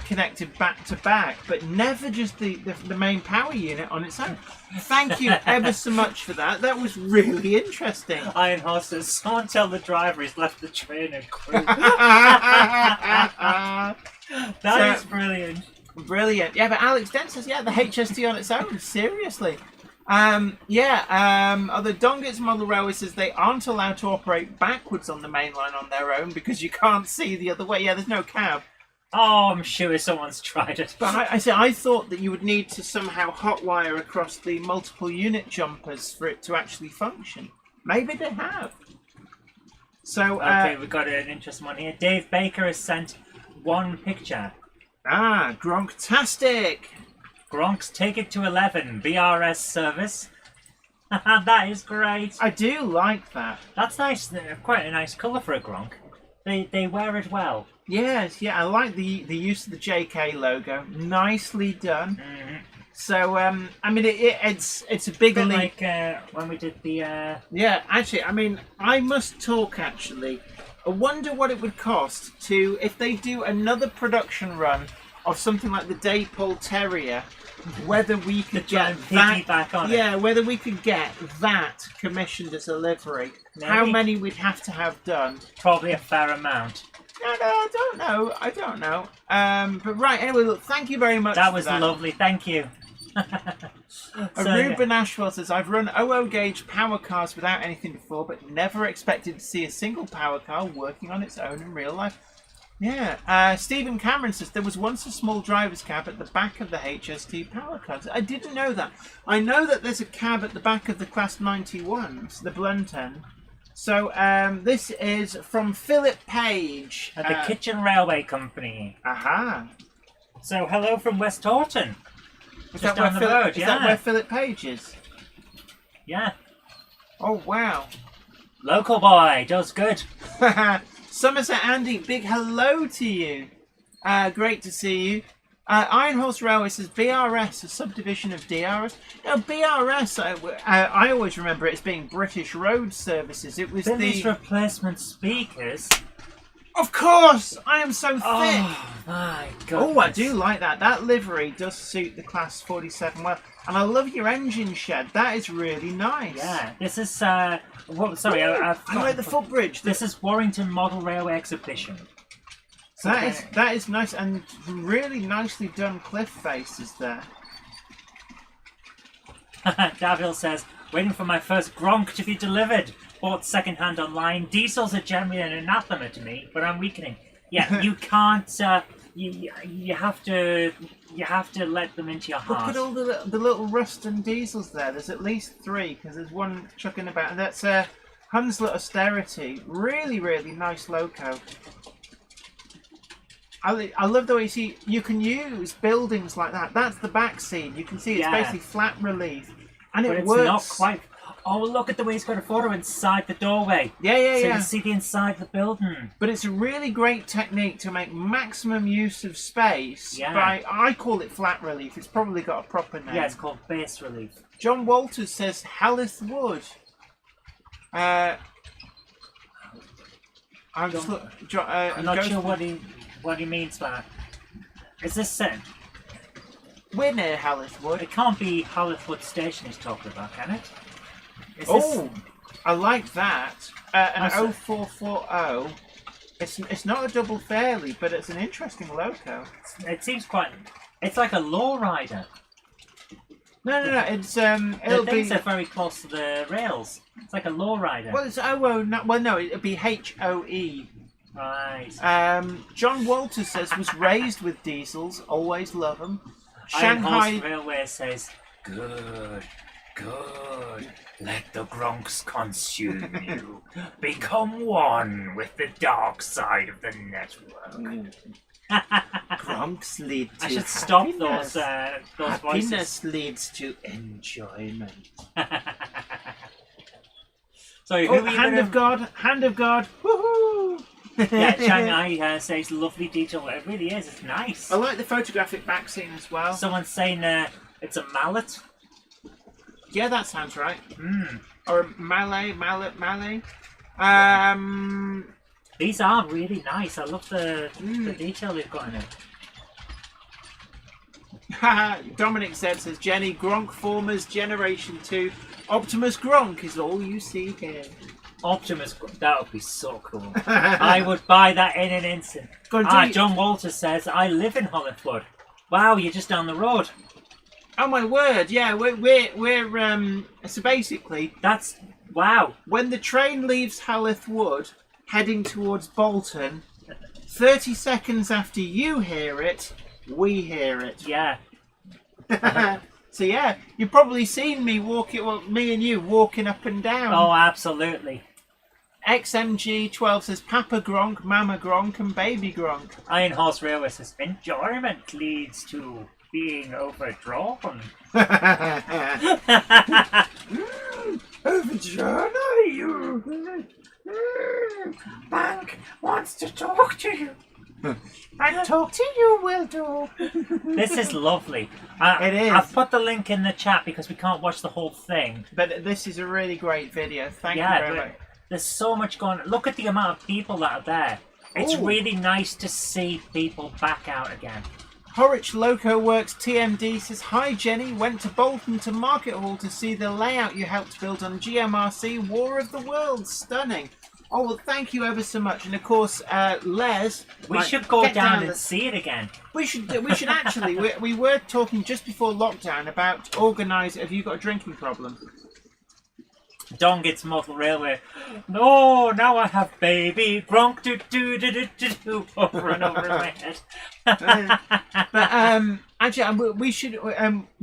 connected back to back, but never just the main power unit on its own. Thank you ever so much for that. That was really interesting. Iron Horses, someone tell the driver he's left the train and crew. That is brilliant. Brilliant. Yeah, but Alex Dent says, yeah, the HST on its own. Seriously. The Dongit's model railway says they aren't allowed to operate backwards on the main line on their own because you can't see the other way. Yeah, there's no cab. Oh, I'm sure someone's tried it. But I thought that you would need to somehow hotwire across the multiple unit jumpers for it to actually function. Maybe they have. So okay, we've got an interesting one here. Dave Baker has sent one picture. Gronktastic. Gronk's Take It to 11 BRS service. That is great. I do like that. That's nice. Quite a nice colour for a Gronk. They wear it well. Yes, yeah, I like the use of the JK logo. Nicely done. Mm-hmm. So, I mean, it's a big leap. Like when we did the... Yeah, actually, I mean, I must talk, actually. I wonder what it would cost to, if they do another production run of something like the Daypole Terrier, whether we could get that... back on whether we could get that commissioned as a livery. Maybe. How many we'd have to have done. Probably a fair amount. No, I don't know. But right, anyway, look, thank you very much. That was lovely, thank you. Ruben Ashwell says, I've run 00 gauge power cars without anything before, but never expected to see a single power car working on its own in real life. Yeah. Stephen Cameron says, there was once a small driver's cab at the back of the HST power cars. I didn't know that. I know that there's a cab at the back of the Class 91s, the blunt end. So, this is from Philip Page. At the Kitchen Railway Company. Aha. So, hello from West Horton. Is Just that down the road, is that where Philip Page is? Yeah. Oh, wow. Local boy, does good. Somerset Andy, big hello to you. Great to see you. Iron Horse Railway says BRS, a subdivision of DRS. No, BRS, I always remember it as being British Road Services. It was Billy's replacement speakers. Of course! I am so thick! Oh, my God. Oh, I do like that. That livery does suit the Class 47 well. And I love your engine shed. That is really nice. Yeah, this is, I like the footbridge. This is Warrington Model Railway Exhibition. That is nice, and really nicely done cliff faces there. Davil says, waiting for my first Gronk to be delivered. Bought second-hand online. Diesels are generally an anathema to me, but I'm weakening. Yeah, you can't. You have to let them into your heart. Look at all the little Ruston diesels there. There's at least 3 because there's one chucking about. And that's Hunslet Austerity. Really, really nice loco. I love the way you can use buildings like that. That's the back scene. You can see it's basically flat relief, and it works. Not quite. Oh, look at the way he's got a photo inside the doorway. Yeah. So you can see the inside of the building. But it's a really great technique to make maximum use of space. Yeah. But I call it flat relief. It's probably got a proper name. Yeah, it's called base relief. John Walters says Hallith Wood. I'm not sure what he means by that. Is this set? We're near Hallith Wood. It can't be Hallith Wood Station he's talking about, can it? I like that. An 0440. It's not a double fairly, but it's an interesting loco. It seems quite. It's like a lowrider. No. It's The things are very close to the rails. It's like a lowrider. Well, it's it'd be HOE. Right. John Walters says was raised with diesels. Always love them. Shanghai Railway says, good. Let the Gronks consume you. Become one with the dark side of the network. Gronks lead to I should stop happiness. those Happiness voices. leads to enjoyment. So who Oh, are you hand gonna... of God, hand of God, woohoo! Yeah, Shanghai says lovely detail. It really is. It's nice. I like the photographic back scene as well. Someone's saying it's a mallet. Yeah, that sounds right. Mm. Or mallet. These are really nice. I love the detail they've got in it. Dominic says, Jenny, Gronk Formers Generation 2. Optimus Gronk is all you see here. Optimus, that would be so cool. I would buy that in an instant. John Walter says, I live in Hollywood. Wow, you're just down the road. Oh my word! Yeah, we're so basically that's wow. When the train leaves Hallithwood, heading towards Bolton, 30 seconds after you hear it, we hear it. Yeah. So yeah, you've probably seen me me and you walking up and down. Oh, absolutely. XMG12 says Papa Gronk, Mama Gronk, and Baby Gronk. Iron Horse Railway says enjoyment leads to being overdrawn. Overdrawn are you? Bank wants to talk to you. I talk to you, will do. This is lovely. It is. I've put the link in the chat because we can't watch the whole thing. But this is a really great video. Thank you very much. There's so much going on. Look at the amount of people that are there. It's really nice to see people back out again. Horwich Loco Works TMD says, hi Jenny, went to Bolton to Market Hall to see the layout you helped build on GMRC War of the Worlds. Stunning. Oh, well, thank you ever so much. And of course, Les... We should go down and see it again. We should actually. We were talking just before lockdown about organising... Have you got a drinking problem? Don gets Model Railway. No, now I have Baby Gronk do over and over in my head. But actually, we should.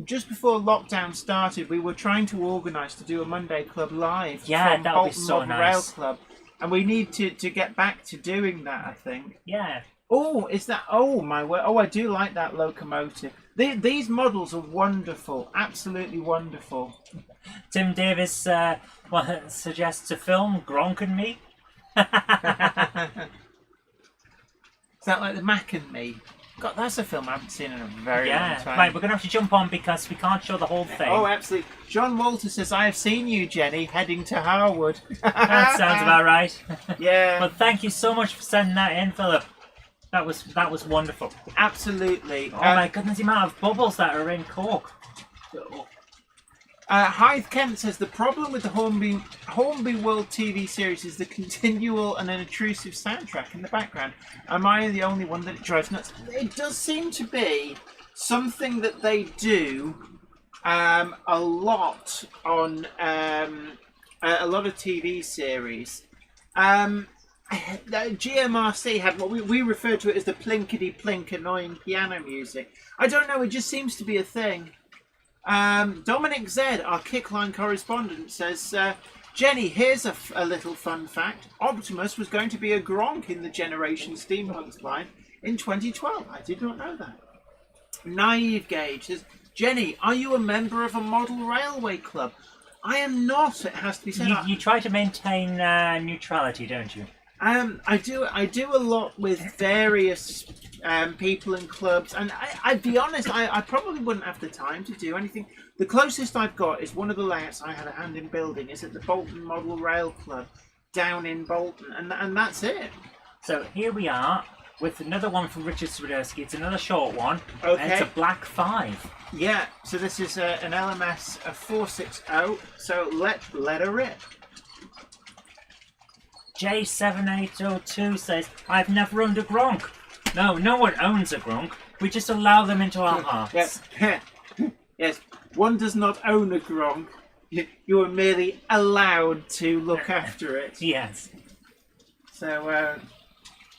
Just before lockdown started, we were trying to organise to do a Monday Club live. Yeah, from that would be Bolton so Model nice. Rail Club, and we need to get back to doing that. I think. Yeah. Oh, is that? Oh my word! Oh, I do like that locomotive. These models are wonderful, absolutely wonderful. Tim Davis suggests a film, Gronk and Me. Is that like the Mac and Me? God, that's a film I haven't seen in a very long time. Right, we're going to have to jump on because we can't show the whole thing. Oh, absolutely. John Walter says, I have seen you, Jenny, heading to Harwood. That sounds about right. Yeah. Well, thank you so much for sending that in, Philip. That was wonderful. Absolutely. Oh my goodness, the amount of bubbles that are in Cork. Hythe Kent says, the problem with the Hornby World TV series is the continual and unobtrusive soundtrack in the background. Am I the only one that it drives nuts? It does seem to be something that they do a lot on a lot of TV series. GMRC had what we refer to it as the plinkety plink annoying piano music. I don't know, it just seems to be a thing. Dominic Z, our Kickline correspondent, says, Jenny, here's a little fun fact. Optimus was going to be a Gronk in the Generation Steampunks line in 2012. I did not know that. Naive Gauge says, Jenny, are you a member of a model railway club? I am not, it has to be said. You try to maintain neutrality, don't you? I do a lot with various people and clubs, and I'd be honest, I probably wouldn't have the time to do anything. The closest I've got is one of the layouts I had a hand in building is at the Bolton Model Rail Club down in Bolton, and that's it. So here we are with another one from Richard Swiderski. It's another short one. Okay. And it's a black 5. Yeah, so this is an LMS 460, so let her rip. J7802 says, I've never owned a Gronk. No one owns a Gronk. We just allow them into our hearts. Yes, yes. One does not own a Gronk. You are merely allowed to look after it. Yes. So,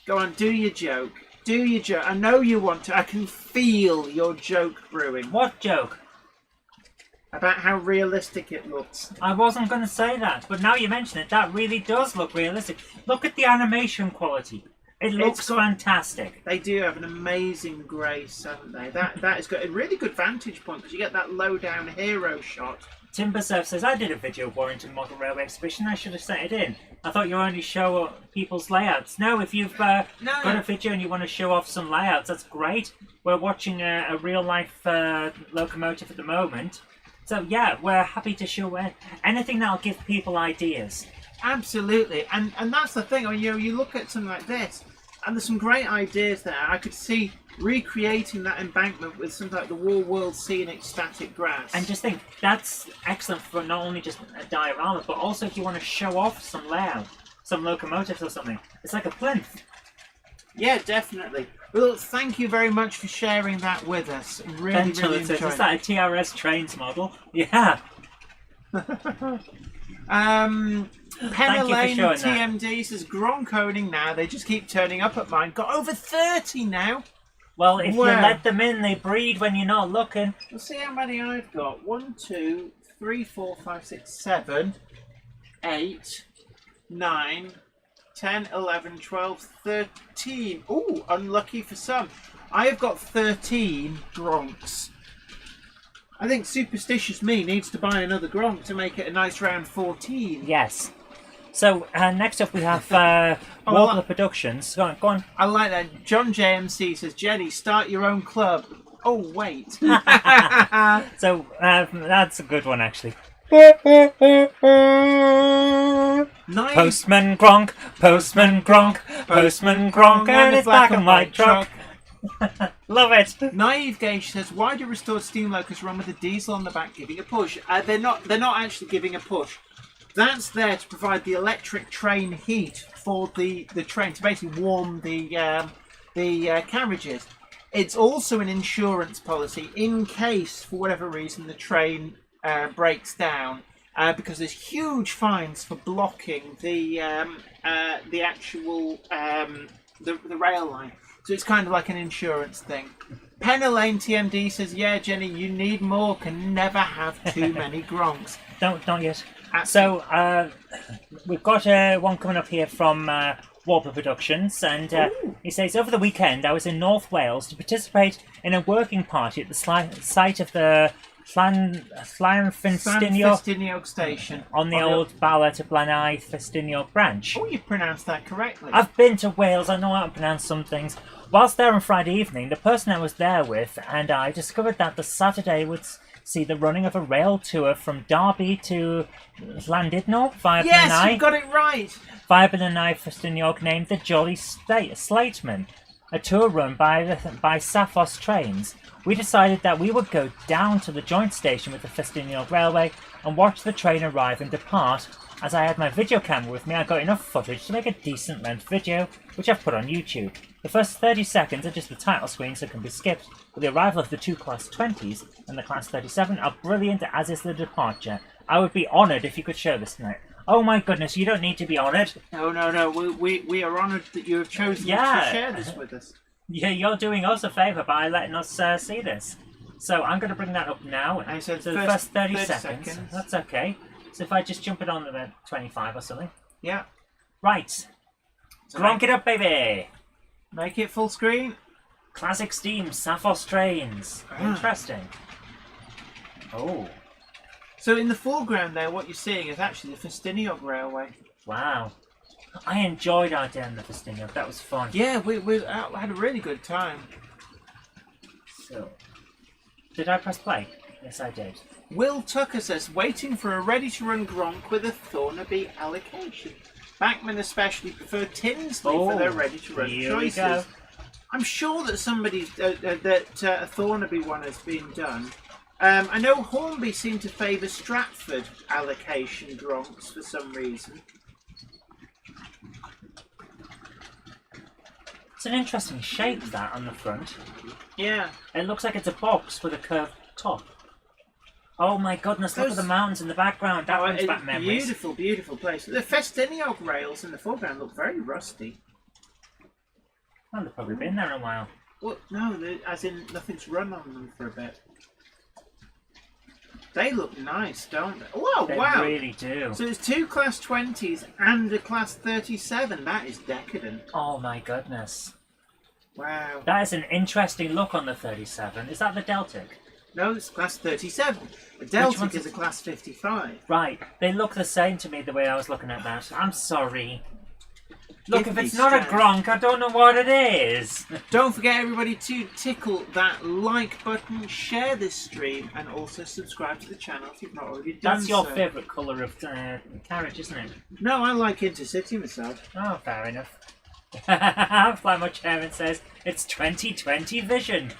go on, do your joke. Do your joke. I know you want to. I can feel your joke brewing. What joke? About how realistic it looks. I wasn't going to say that, but now you mention it, that really does look realistic. Look at the animation quality. It looks fantastic. They do have an amazing grace, haven't they? That has got a really good vantage point because you get that low down hero shot. Timberserf says, I did a video of Warrington Model Railway Exhibition. I should have sent it in. I thought you only show people's layouts. No, if you've got a video and you want to show off some layouts, that's great. We're watching a real-life locomotive at the moment. So, yeah, we're happy to show anything that'll give people ideas. Absolutely. And that's the thing. I mean, you look at something like this, and there's some great ideas there. I could see recreating that embankment with something like the War World Scenic Static Grass. And just think, that's excellent for not only just a diorama, but also if you want to show off some layout, some locomotives or something. It's like a plinth. Yeah, definitely. Well, thank you very much for sharing that with us. Really, really enjoyed it. Is that a TRS Trains model? Yeah. Penelane TMD says Gronk owning now. They just keep turning up at mine. Got over 30 now. Well, if you let them in, they breed when you're not looking. We'll see how many I've got. 1, 2, 3, 4, 5, 6, 7, 8, 9, 10, 11, 12, 13. Ooh, unlucky for some. I have got 13 Gronks. I think superstitious me needs to buy another Gronk to make it a nice round 14. Yes. So, next up we have Warbler Productions. Go on. I like that. John JMC says, Jenny, start your own club. Oh, wait. So, that's a good one, actually. Postman Gronk, Postman Gronk, Postman Gronk, and his black and white truck. Love it. Naive Gage says, why do restored steam locos run with a diesel on the back giving a push? They're not actually giving a push. That's there to provide the electric train heat for the train to basically warm the carriages. It's also an insurance policy in case, for whatever reason, the train breaks down, because there's huge fines for blocking the actual the rail line. So it's kind of like an insurance thing. Penelane TMD says, yeah, Jenny, you need more. Can never have too many Gronks. Don't yet. So, we've got one coming up here from Warbler Productions, and he says, over the weekend I was in North Wales to participate in a working party at the site of the Llanfestiniog station on the old Bala to Blaenau Festiniog branch. Oh, you pronounced that correctly. I've been to Wales, I know how to pronounce some things. Whilst there on Friday evening, the person I was there with and I discovered that the Saturday would see the running of a rail tour from Derby to Llandudno via Yes, Blaenau. you got it right. Via Blaenau Festiniog, named the Jolly Slateman, a tour run by Saphos Trains. We decided that we would go down to the joint station with the Festiniog Railway and watch the train arrive and depart. As I had my video camera with me, I got enough footage to make a decent length video, which I've put on YouTube. The first 30 seconds are just the title screen, so it can be skipped, but the arrival of the two Class 20s and the Class 37 are brilliant, as is the departure. I would be honoured if you could show this tonight. Oh my goodness, you don't need to be honoured. No, we are honoured that you have chosen to share this with us. Yeah, you're doing us a favour by letting us see this. So I'm going to bring that up now. I said so the first 30 seconds. That's okay. So if I just jump it on to 25 or something. Yeah. Right. So Gronk it up, baby. Make it full screen. Classic Steam, Saphos Trains. Interesting. Oh. So in the foreground there, what you're seeing is actually the Festiniog Railway. Wow. I enjoyed our day on the Festiniog. That was fun. Yeah, we had a really good time. So, did I press play? Yes, I did. Will Tucker says, waiting for a ready-to-run Gronk with a Thornaby allocation. Backmen especially prefer Tinsley for their ready-to-run choices. We go. I'm sure that somebody's a Thornaby one has been done. I know Hornby seemed to favour Stratford allocation Gronks for some reason. It's an interesting shape, that, on the front. Yeah. It looks like it's a box with a curved top. Oh my goodness, look at the mountains in the background. That brings back memories. Beautiful, beautiful place. The Festiniog rails in the foreground look very rusty. Well, they've probably been there a while. Well, no, as in nothing's run on them for a bit. They look nice, don't they? Whoa, They wow! really do. So there's 2 Class 20s and a Class 37. That is decadent. Oh my goodness. Wow. That is an interesting look on the 37. Is that the Deltic? No, it's Class 37. The Deltic is a Class 55. Right. They look the same to me the way I was looking at that. I'm sorry. Look, Give if me it's not a strength. Gronk, I don't know what it is. Don't forget, everybody, to tickle that like button, share this stream, and also subscribe to the channel if you've not already done That's your so. favourite colour of carriage, isn't it? No, I like Intercity myself. Oh, fair enough. Fly My Chairman says, it's 2020 vision.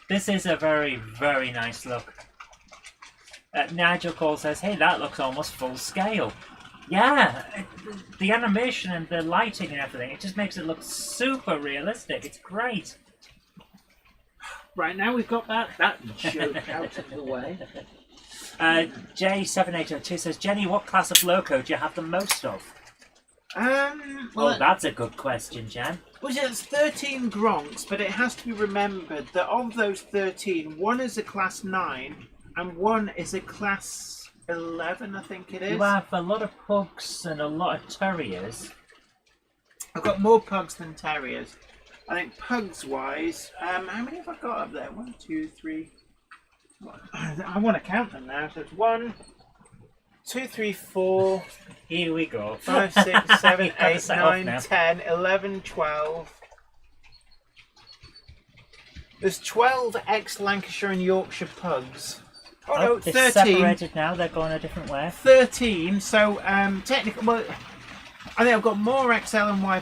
This is a very, very nice look. Nigel Cole says, hey, that looks almost full scale. Yeah, the animation and the lighting and everything, it just makes it look super realistic. It's great. Right, now we've got that joke out of the way. J7802 says, Jenny, what class of loco do you have the most of? Well, That's a good question, Jen. well, it's 13 Gronks, but it has to be remembered that of those 13, one is a Class 9 and one is a Class 11, I think it is. You have a lot of pugs and a lot of terriers. I've got more pugs than terriers. I think pugs-wise, how many have I got up there? 1, 2, 3... I want to count them now. So it's 1, 2, 3, 4... Here we go. 5, 6, 7, You gotta 8, set off 9, now. 10, 11, 12. There's 12 ex-Lancashire and Yorkshire pugs. Oh no, they're 13. separated now. They're going a different way. 13, so technically, well, I think I've got more XL and Y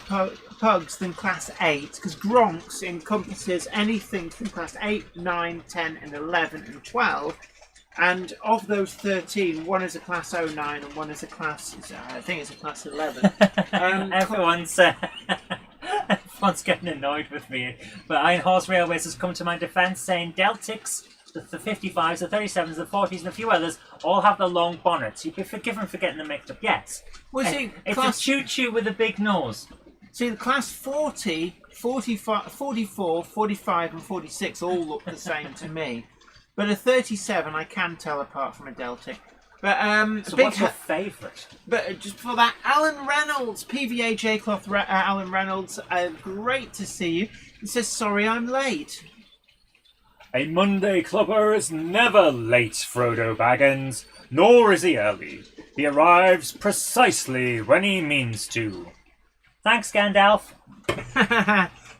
pugs than Class 8, because Gronks encompasses anything from Class 8, 9, 10 and 11 and 12. And of those 13, one is a Class 09 and one is a Class, I think it's a Class 11. Everyone's getting annoyed with me. But Iron Horse Railways has come to my defence, saying Deltics, the 55s, the 37s, the 40s and a few others all have the long bonnets. You'd be forgiven for getting them mixed up. Yes. Well, see, It's Class, a choo-choo with a big nose. see, the Class 40, 45, 44, 45 and 46 all look the same to me. But a 37 I can tell apart from a Deltic. But So what's your favourite? But just before that, Alan Reynolds, PVA J-Cloth Alan Reynolds, great to see you. He says, sorry I'm late. A Monday clubber is never late, Frodo Baggins, nor is he early. He arrives precisely when he means to. Thanks, Gandalf.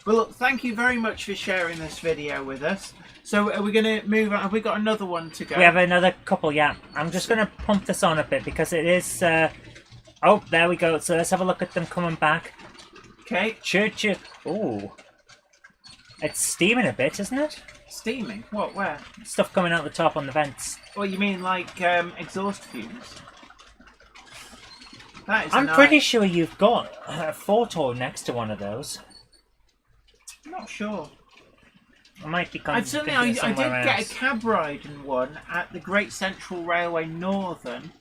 Well, look, thank you very much for sharing this video with us. So are we going to move on? Have we got another one to go? We have another couple, yeah. I'm just going to pump this on a bit because it is... Oh, there we go. So let's have a look at them coming back. Okay. Choo-choo. Ooh. It's steaming a bit, isn't it? Steaming? What, where? Stuff coming out the top on the vents. Well, you mean like exhaust fumes? That is I'm nice. pretty sure you've got a photo next to one of those. Not sure. I might be I thinking did somewhere get a else. cab ride in one at the Great Central Railway Northern.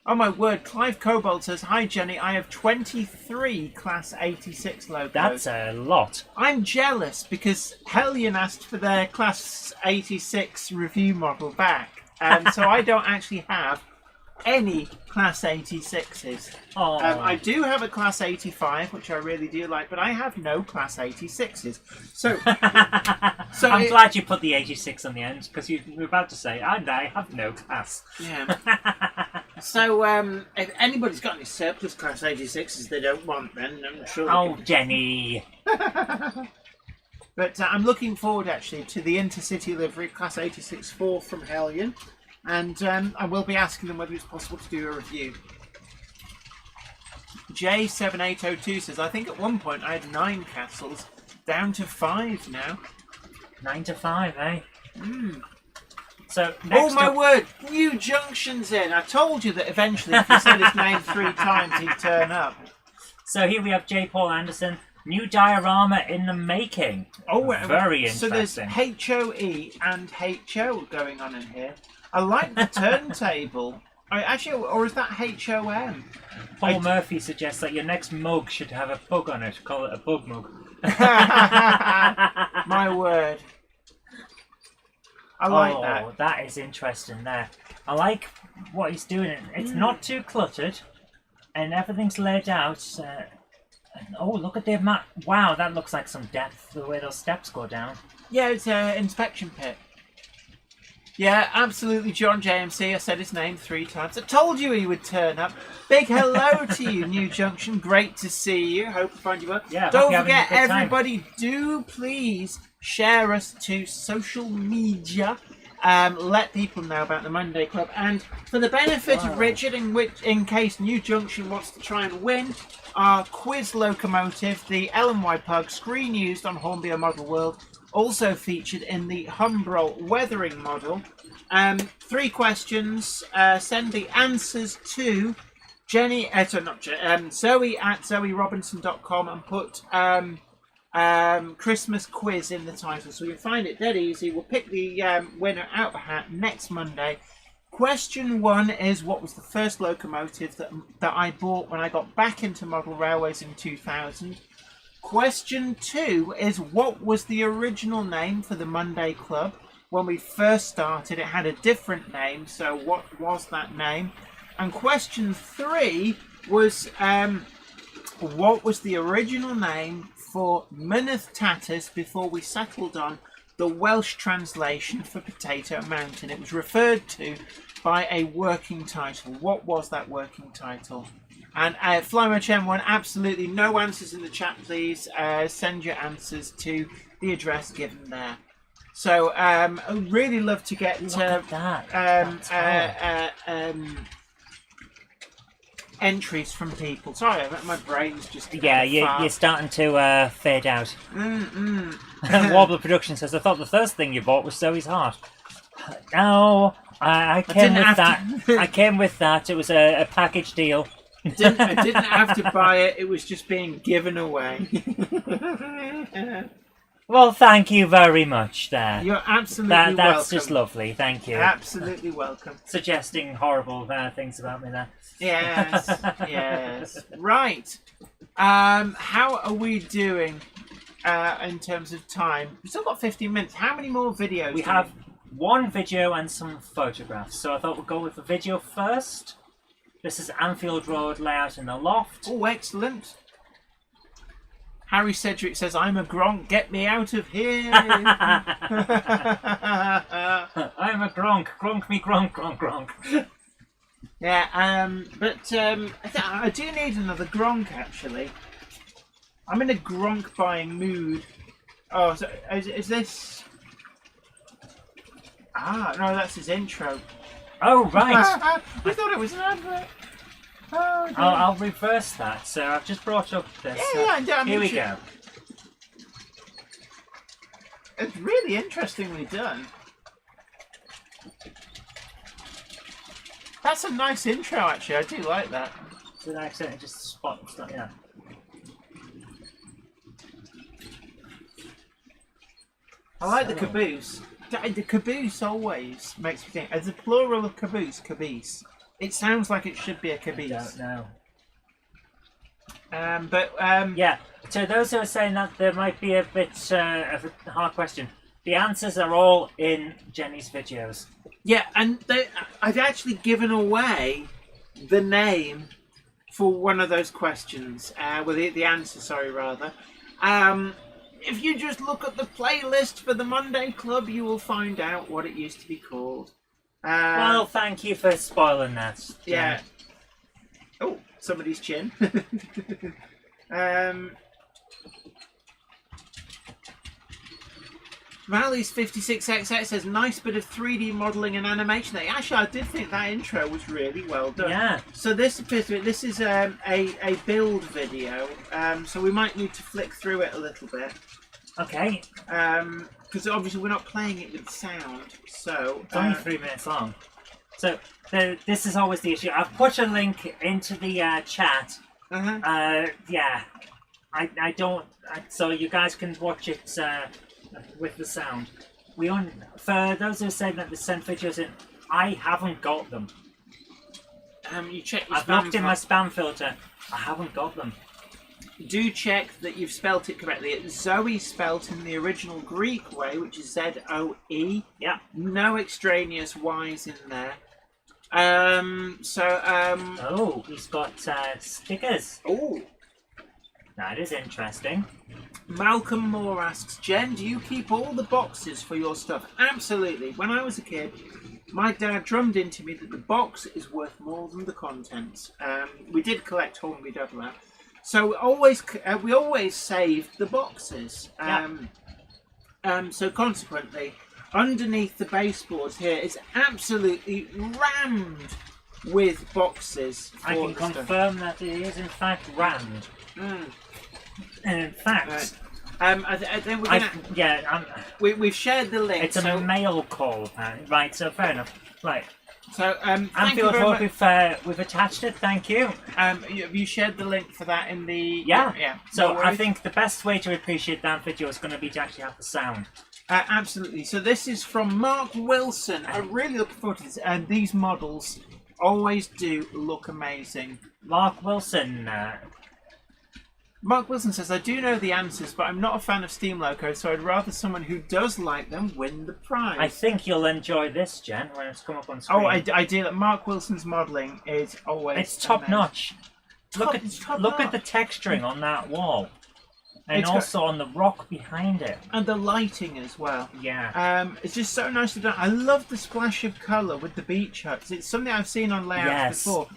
Oh my word, Clive Cobalt says, hi Jenny, I have 23 Class 86 logos. That's a lot. I'm jealous because Hellion asked for their Class 86 review model back. And so I don't actually have any Class 86s. Oh. I do have a Class 85, which I really do like, but I have no Class 86s. So, I'm glad you put the 86 on the end because you were about to say, and I have no class. Yeah. So, if anybody's got any surplus Class 86s they don't want, then I'm sure. Oh, Jenny. But I'm looking forward actually to the Intercity livery Class 86-4 from Hellion. And I will be asking them whether it's possible to do a review. J7802 says, I think at one point I had 9 castles, down to 5 now. 9 to 5, eh? Mm. So, Oh next my up, word, New Junction's in. I told you that eventually if you said his name 3 times he'd turn up. So here we have J. Paul Anderson. New diorama in the making. Oh, very so there's interesting. HOE and HO going on in here. I like the turntable. Actually, or is that HOM? Paul Murphy suggests that your next mug should have a bug on it. Call it a bug mug. My word. I like that. Oh, that is interesting there. I like what he's doing. It's not too cluttered, and everything's laid out. Oh, look at the map. Wow, that looks like some depth, the way those steps go down. Yeah, it's an inspection pit. Yeah, absolutely, John JMC. I said his name 3 times. I told you he would turn up. Big hello to you, New Junction. Great to see you. Hope to find you well. Yeah, don't forget, everybody, do please share us to social media. Let people know about the Monday Club. And for the benefit of Richard, in case New Junction wants to try and win, our quiz locomotive, the LMY Pug, screen used on Hornby Model World, also featured in the Humbrol weathering model. 3 questions. Send the answers to Zoe at zoerobinson.com and put Christmas quiz in the title. So you'll find it dead easy. We'll pick the winner out of the hat next Monday. Question 1 is, what was the first locomotive that I bought when I got back into model railways in 2000? Question 2 is, what was the original name for the Monday Club? When we first started, it had a different name, so what was that name? And question 3 was, what was the original name for Mynydd Tatters before we settled on the Welsh translation for Potato Mountain? It was referred to by a working title. What was that working title? And Flymode M1, absolutely no answers in the chat, please. Send your answers to the address given there. So I'd really love to get entries from people. Sorry, my brain's just... Yeah, you're starting to fade out. Wobbler Production says, I thought the first thing you bought was Zoe's Heart. No, I came with that. I came with that. It was a package deal. I didn't have to buy it. It was just being given away. Well, thank you very much there. You're absolutely welcome. That's just lovely. Thank you. Absolutely welcome. Suggesting horrible things about me there. Yes, yes. Right. How are we doing in terms of time? We've still got 15 minutes. How many more videos? We have 1 video and some photographs. So I thought we'd go with the video first. This is Anfield Road layout in the loft. Oh, excellent. Harry Cedric says, I'm a Gronk, get me out of here. I'm a Gronk. Gronk me, Gronk, Gronk, Gronk. Yeah, but I do need another Gronk, actually. I'm in a Gronk buying mood. Oh, so is this... Ah, no, that's his intro. Oh, right. We thought it was an advert. Oh, I'll reverse that. So I've just brought up this. Here we go. It's really interestingly done. That's a nice intro, actually. I do like that. Did I accidentally just spot stuff? Yeah. I like the caboose. The caboose always makes me think. As a plural of caboose, caboose. It sounds like it should be a caboose. I don't know. Yeah. To those who are saying that there might be a bit of a hard question, the answers are all in Jenny's videos. Yeah, and I've actually given away the name for one of those questions. Well, the answer, sorry, rather. If you just look at the playlist for the Monday Club, you will find out what it used to be called. Well, thank you for spoiling that. Jen. Yeah. Oh, somebody's chin. Valley's 56XX says, nice bit of 3D modelling and animation. Actually, I did think that intro was really well done. Yeah. So this is a build video, so we might need to flick through it a little bit. Okay. Because obviously we're not playing it with sound, so... It's only 3 minutes long. So, this is always the issue. I've put a link into the chat. Yeah. I don't... so you guys can watch it with the sound. For those who are saying that they sent videos in, I haven't got them. You check your I've spam looked in my spam filter. I haven't got them. Do check that you've spelt it correctly. It's Zoe spelt in the original Greek way, which is Z-O-E. Yeah. No extraneous Y's in there. Oh, he's got stickers. Oh. That is interesting. Malcolm Moore asks, Jen, do you keep all the boxes for your stuff? Absolutely. When I was a kid, my dad drummed into me that the box is worth more than the contents. We did collect Hornby Double. So we always saved the boxes. So consequently, underneath the baseboards here is absolutely rammed with boxes. I can confirm that it is in fact rammed. And in fact, I think we're gonna. We've shared the link. It's a mail call, right? So fair enough. Right. So thank you Anfield very much. we've attached it. Thank you. You shared the link for that in the yeah. So no I think the best way to appreciate that video is going to be to actually have the sound. Absolutely. So this is from Mark Wilson. I'm really looking forward to this. And these models always do look amazing. Mark Wilson. Mark Wilson says, I do know the answers, but I'm not a fan of Steam Locos, so I'd rather someone who does like them win the prize. I think you'll enjoy this, Jen, when it's come up on screen. Oh, I do. Mark Wilson's modelling is always It's top notch. Look at the texturing on that wall. And It's also on the rock behind it. And the lighting as well. Yeah. It's just so nicely done. I love the splash of colour with the beach huts. It's something I've seen on layouts before.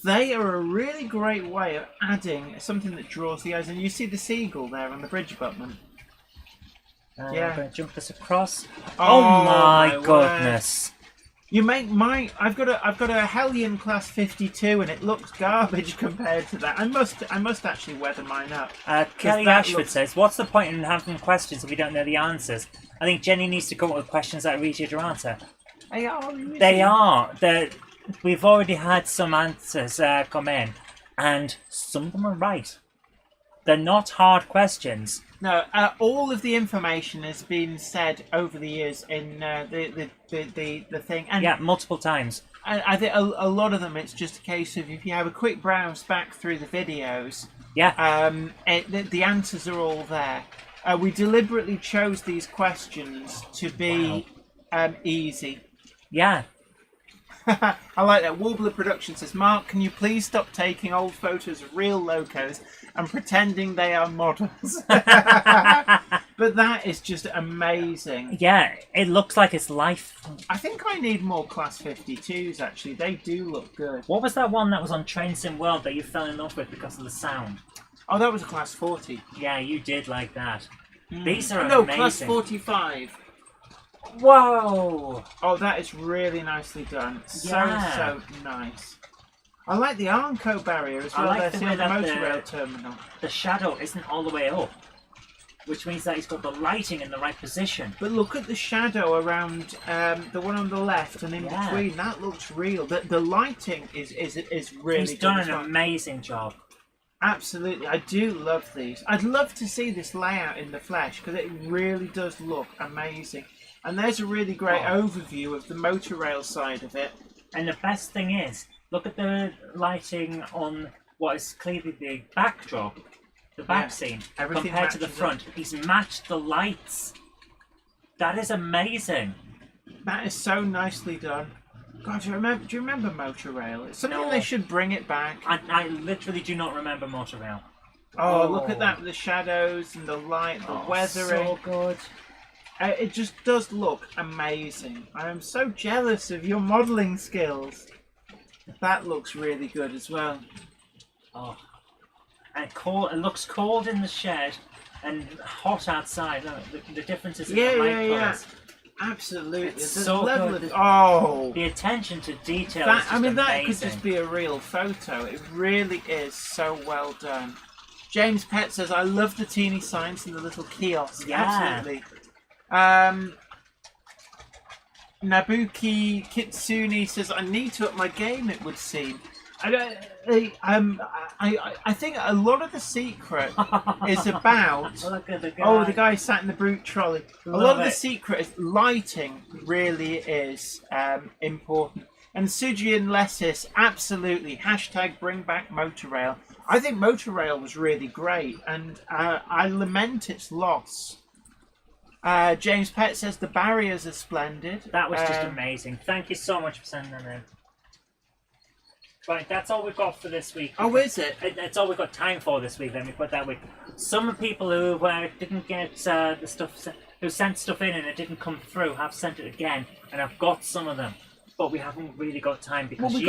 They are a really great way of adding something that draws the eyes. And you see the seagull there on the bridge abutment. I'm going to jump this across. Oh my goodness. You make I've got a Hellion class 52 and it looks garbage compared to that. I must actually weather mine up. Kelly Ashford says, what's the point in having questions if we don't know the answers? I think Jenny needs to come up with questions that are easier to answer. They are. We've already had some answers come in, and some of them are right. They're not hard questions. No, all of the information has been said over the years in the thing. And multiple times. I think a lot of them, it's just a case of if you have a quick browse back through the videos, the answers are all there. We deliberately chose these questions to be easy. Yeah. I like that. Warbler Production says, Mark, can you please stop taking old photos of real locos and pretending they are models? But that is just amazing. Yeah, it looks like it's life. I think I need more Class 52s, actually. They do look good. What was that one that was on Train Sim World that you fell in love with because of the sound? Oh, that was a Class 40. Yeah, you did like that. These are amazing. No, Class 45. Whoa! Oh, that is really nicely done. So nice. I like the Armco barrier as well. I like the motor rail terminal. The shadow isn't all the way up, which means that he's got the lighting in the right position. But look at the shadow around the one on the left and in between. That looks real. The lighting is really good. He's done an amazing job. Absolutely. I do love these. I'd love to see this layout in the flesh because it really does look amazing. And there's a really great overview of the motor rail side of it. And the best thing is, look at the lighting on what is clearly the backdrop, the back scene, compared to the front. He's matched the lights. That is amazing. That is so nicely done. God, do you remember motor rail? It's something they should bring it back. I literally do not remember motor rail. Oh, look at that, the shadows and the light, the weathering. So good. It just does look amazing. I am so jealous of your modelling skills. That looks really good as well. Oh, and cold. It looks cold in the shed and hot outside. The differences in the light colours. Absolutely. It's the so level good. Of the attention to detail. That amazing. could just be a real photo. It really is so well done. James Pett says, "I love the teeny signs and the little kiosk." Yeah. Absolutely. Nabuki Kitsune says, I need to up my game, it would seem. I think a lot of the secret is about... Look at the guy. Oh, the guy sat in the brute trolley. A lot of the secret is lighting really is important. And Sujian Lettuce, absolutely. Hashtag bring back Motorrail. I think Motorrail was really great, and I lament its loss. James Pett says the barriers are splendid. That was just amazing. Thank you so much for sending them in. Right, that's all we've got for this week. Oh, is it? It's all we've got time for this week, let me put that way. Some people who didn't get the stuff, who sent stuff in and it didn't come through, have sent it again, and I've got some of them. But we haven't really got time because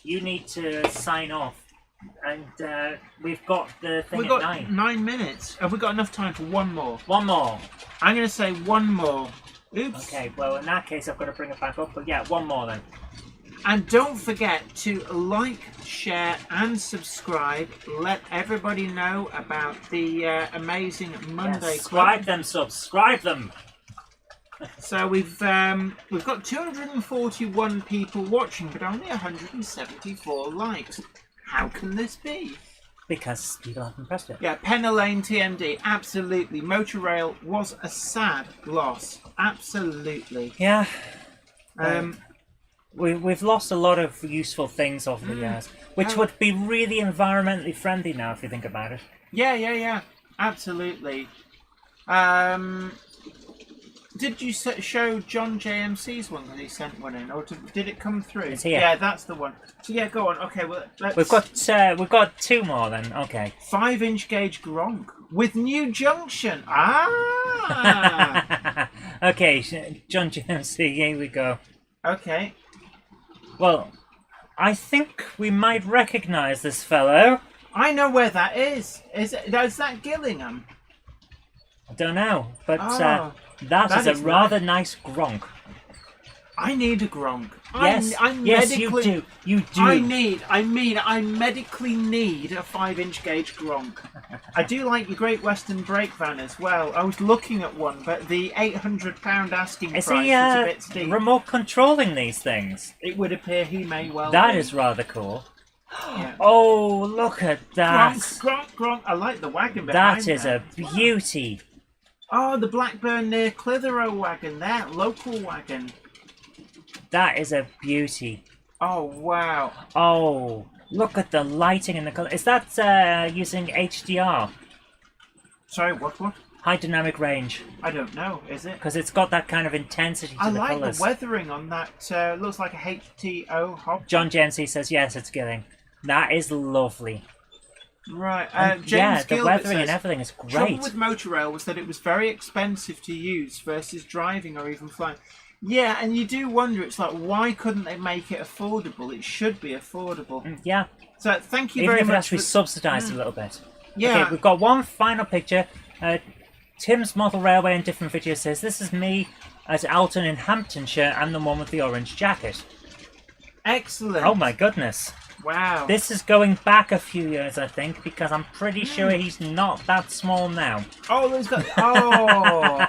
you need to sign off. And we've got the thing We've at got 9. 9 minutes. Have we got enough time for one more? One more. I'm going to say one more. Oops. Okay, well, in that case, I've got to bring it back up. But yeah, one more then. And don't forget to like, share, and subscribe. Let everybody know about the amazing Monday Subscribe Club. them, subscribe them. So we've got 241 people watching, but only 174 likes. How can this be? Because people haven't pressed it. Yeah, Penna Lane TMD, absolutely. Motorrail was a sad loss. Absolutely. Yeah. We've lost a lot of useful things over the years, which would be really environmentally friendly now if you think about it. Yeah. Absolutely. Did you show John JMC's one that he sent one in, or did it come through? It's here. Yeah, that's the one. So yeah, go on. Okay, well, let's... We've got 2 more then. Okay. 5-inch gauge Gronk with new junction. Ah. Okay, John JMC. Here we go. Okay. Well, I think we might recognise this fellow. I know where that is. Is that Gillingham? I don't know, but Oh, that is a is rather nice Gronk. I need a Gronk. Yes, yes, you do. You do. I medically need a 5-inch gauge Gronk. I do like your Great Western brake van as well. I was looking at one, but the £800 asking Is price he was a bit steep. remote controlling these things? It would appear he may well That be. is rather cool. Yeah. Oh, look at that. Gronk. I like the wagon behind That is a beauty. Oh, the Blackburn near Clitheroe wagon there. Local wagon. That is a beauty. Oh, wow. Oh, look at the lighting and the colour. Is that using HDR? Sorry, what? High dynamic range. I don't know, is it? Because it's got that kind of intensity to I the like colours. the weathering on that. Looks like a HTO hop. John Jency says yes, it's Gilling. That is lovely. Right. James Yeah, the Gilbert weathering says, and everything is trouble great. with Motorrail was that it was very expensive to use versus driving or even flying. Yeah, and you do wonder, it's like, why couldn't they make it affordable? It should be affordable. Yeah. So thank you Even very if it much. actually subsidised a little bit. Yeah. Okay, we've got one final picture. Tim's Model Railway in different videos says, this is me at Alton in Hamptonshire and the one with the orange jacket. Excellent. Oh my goodness. Wow. This is going back a few years, I think, because I'm pretty sure he's not that small now. Oh, there's got. Oh,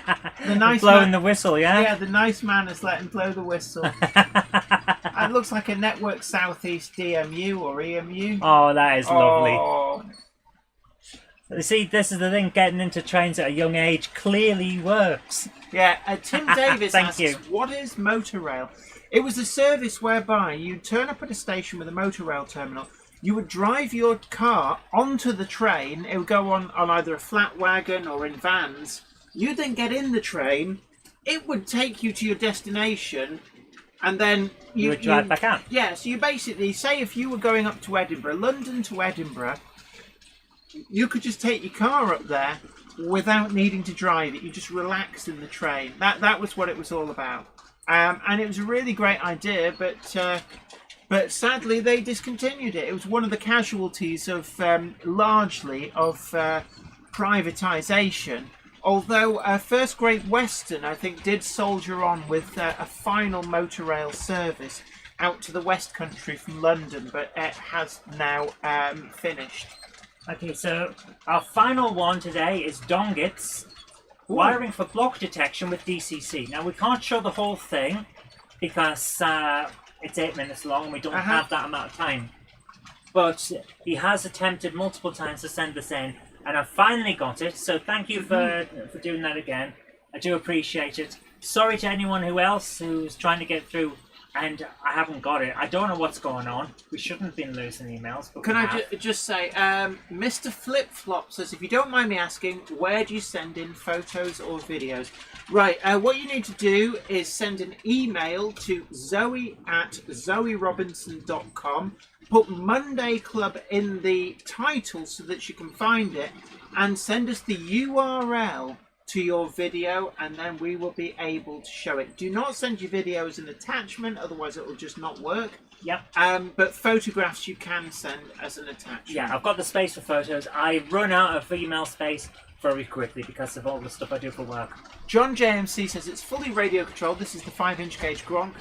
the nice Blowing man. the whistle, yeah? Yeah, the nice man has let him blow the whistle. It looks like a Network Southeast DMU or EMU. Oh, that is lovely. Oh. You see, this is the thing, getting into trains at a young age clearly works. Yeah, Tim Davis Thank asks, you. what is Motorrail? It was a service whereby you'd turn up at a station with a Motorrail terminal, you would drive your car onto the train, it would go on either a flat wagon or in vans, you'd then get in the train, it would take you to your destination, and then You would drive back out. Yeah, so you basically, say if you were going up to Edinburgh, London to Edinburgh, you could just take your car up there without needing to drive it. You just relaxed in the train. That was what it was all about. And it was a really great idea, but sadly they discontinued it. It was one of the casualties of largely of privatisation. Although First Great Western, I think, did soldier on with a final Motorrail service out to the West Country from London, but it has now finished. Okay, so our final one today is Dongits. Wiring for block detection with DCC. Now, we can't show the whole thing because it's 8 minutes long and we don't have that amount of time. But he has attempted multiple times to send this in, and I finally got it, so thank you for doing that again. I do appreciate it. Sorry to anyone else who's trying to get through and I haven't got it. I don't know what's going on. We shouldn't have been losing emails, but Can we I have. just say, Mr. Flip Flop says, if you don't mind me asking, where do you send in photos or videos? Right, what you need to do is send an email to zoe@zoerobinson.com. Put Monday Club in the title so that you can find it, and send us the URL to your video, and then we will be able to show it. Do not send your video as an attachment, otherwise it will just not work. Yep. But photographs you can send as an attachment. Yeah, I've got the space for photos. I run out of email space very quickly because of all the stuff I do for work. John JMC says it's fully radio controlled. This is the 5-inch gauge Gronk.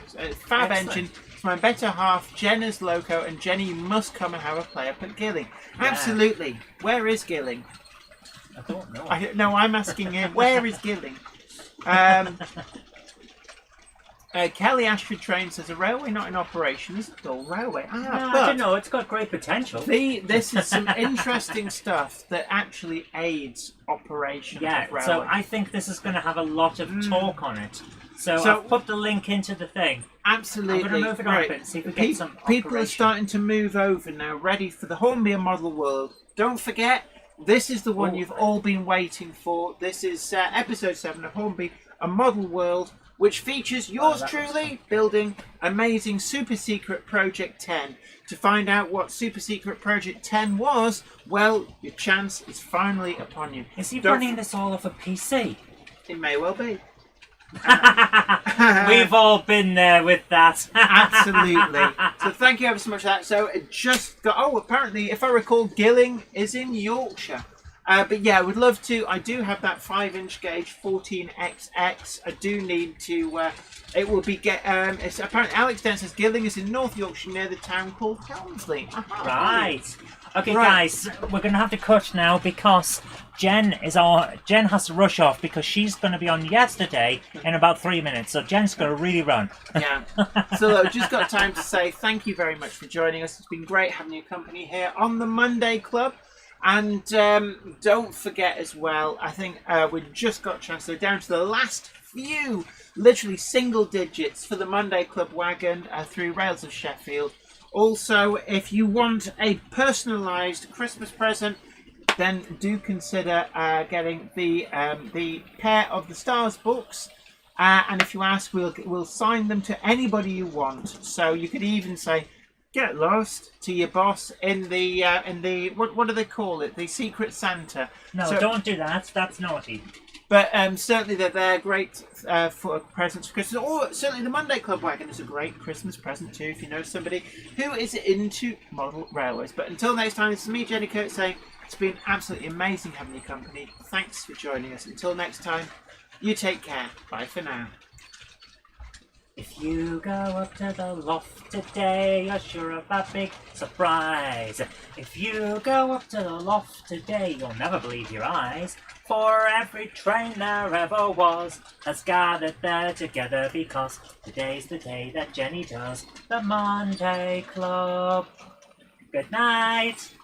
Fab Excellent. engine. It's my better half, Jenna's Loco, and Jenny, you must come and have a play up at Gilling. Yeah. Absolutely. Where is Gilling? I don't know. No, I'm asking him, where is Gilling? Kelly Ashford Train says, a railway not in operation is a dull railway. No, But I don't know. It's got great potential. this is some interesting stuff that actually aids operation Yeah, of railway. so I think this is going to have a lot of talk on it. So I've put the link into the thing. Absolutely. I'm going to move it up and see if we get some People are operation. starting to move over now, ready for the Hornby Model World. Don't forget, this is the one you've all been waiting for. This is episode 7 of Hornby, a Model World, which features yours truly building amazing Super Secret Project 10. To find out what Super Secret Project 10 was, well, your chance is finally upon you. Is he Don't running this all off a PC? It may well be. We've all been there with that. Absolutely. So thank you ever so much for that. So it just got, apparently, if I recall, Gilling is in Yorkshire. But yeah, I would love to. I do have that 5-inch gauge 14XX. I do need to. It will be it's apparently Alex Den says Gilling is in North Yorkshire near the town called Helmsley. Right. Okay, Right. guys, we're going to have to cut now because Jen has to rush off because she's going to be on yesterday in about 3 minutes. So Jen's going to really run. Yeah. So look, just got time to say thank you very much for joining us. It's been great having your company here on the Monday Club. And don't forget as well, I think we've just got a chance to go down to the last few, literally single digits for the Monday Club wagon through Rails of Sheffield. Also, if you want a personalised Christmas present, then do consider getting the pair of the Stars books. And if you ask, we'll sign them to anybody you want. So you could even say, get lost to your boss in the what do they call it? The Secret Santa. No, So- don't do that. That's naughty. But certainly they're great for presents for Christmas. Or certainly the Monday Club wagon is a great Christmas present too if you know somebody who is into model railways. But until next time, this is me, Jenny Kirk, saying it's been absolutely amazing having your company. Thanks for joining us. Until next time, you take care. Bye for now. If you go up to the loft today, you're sure of a big surprise. If you go up to the loft today, you'll never believe your eyes. For every train there ever was has gathered there together because today's the day that Jenny does the Monday Club. Good night.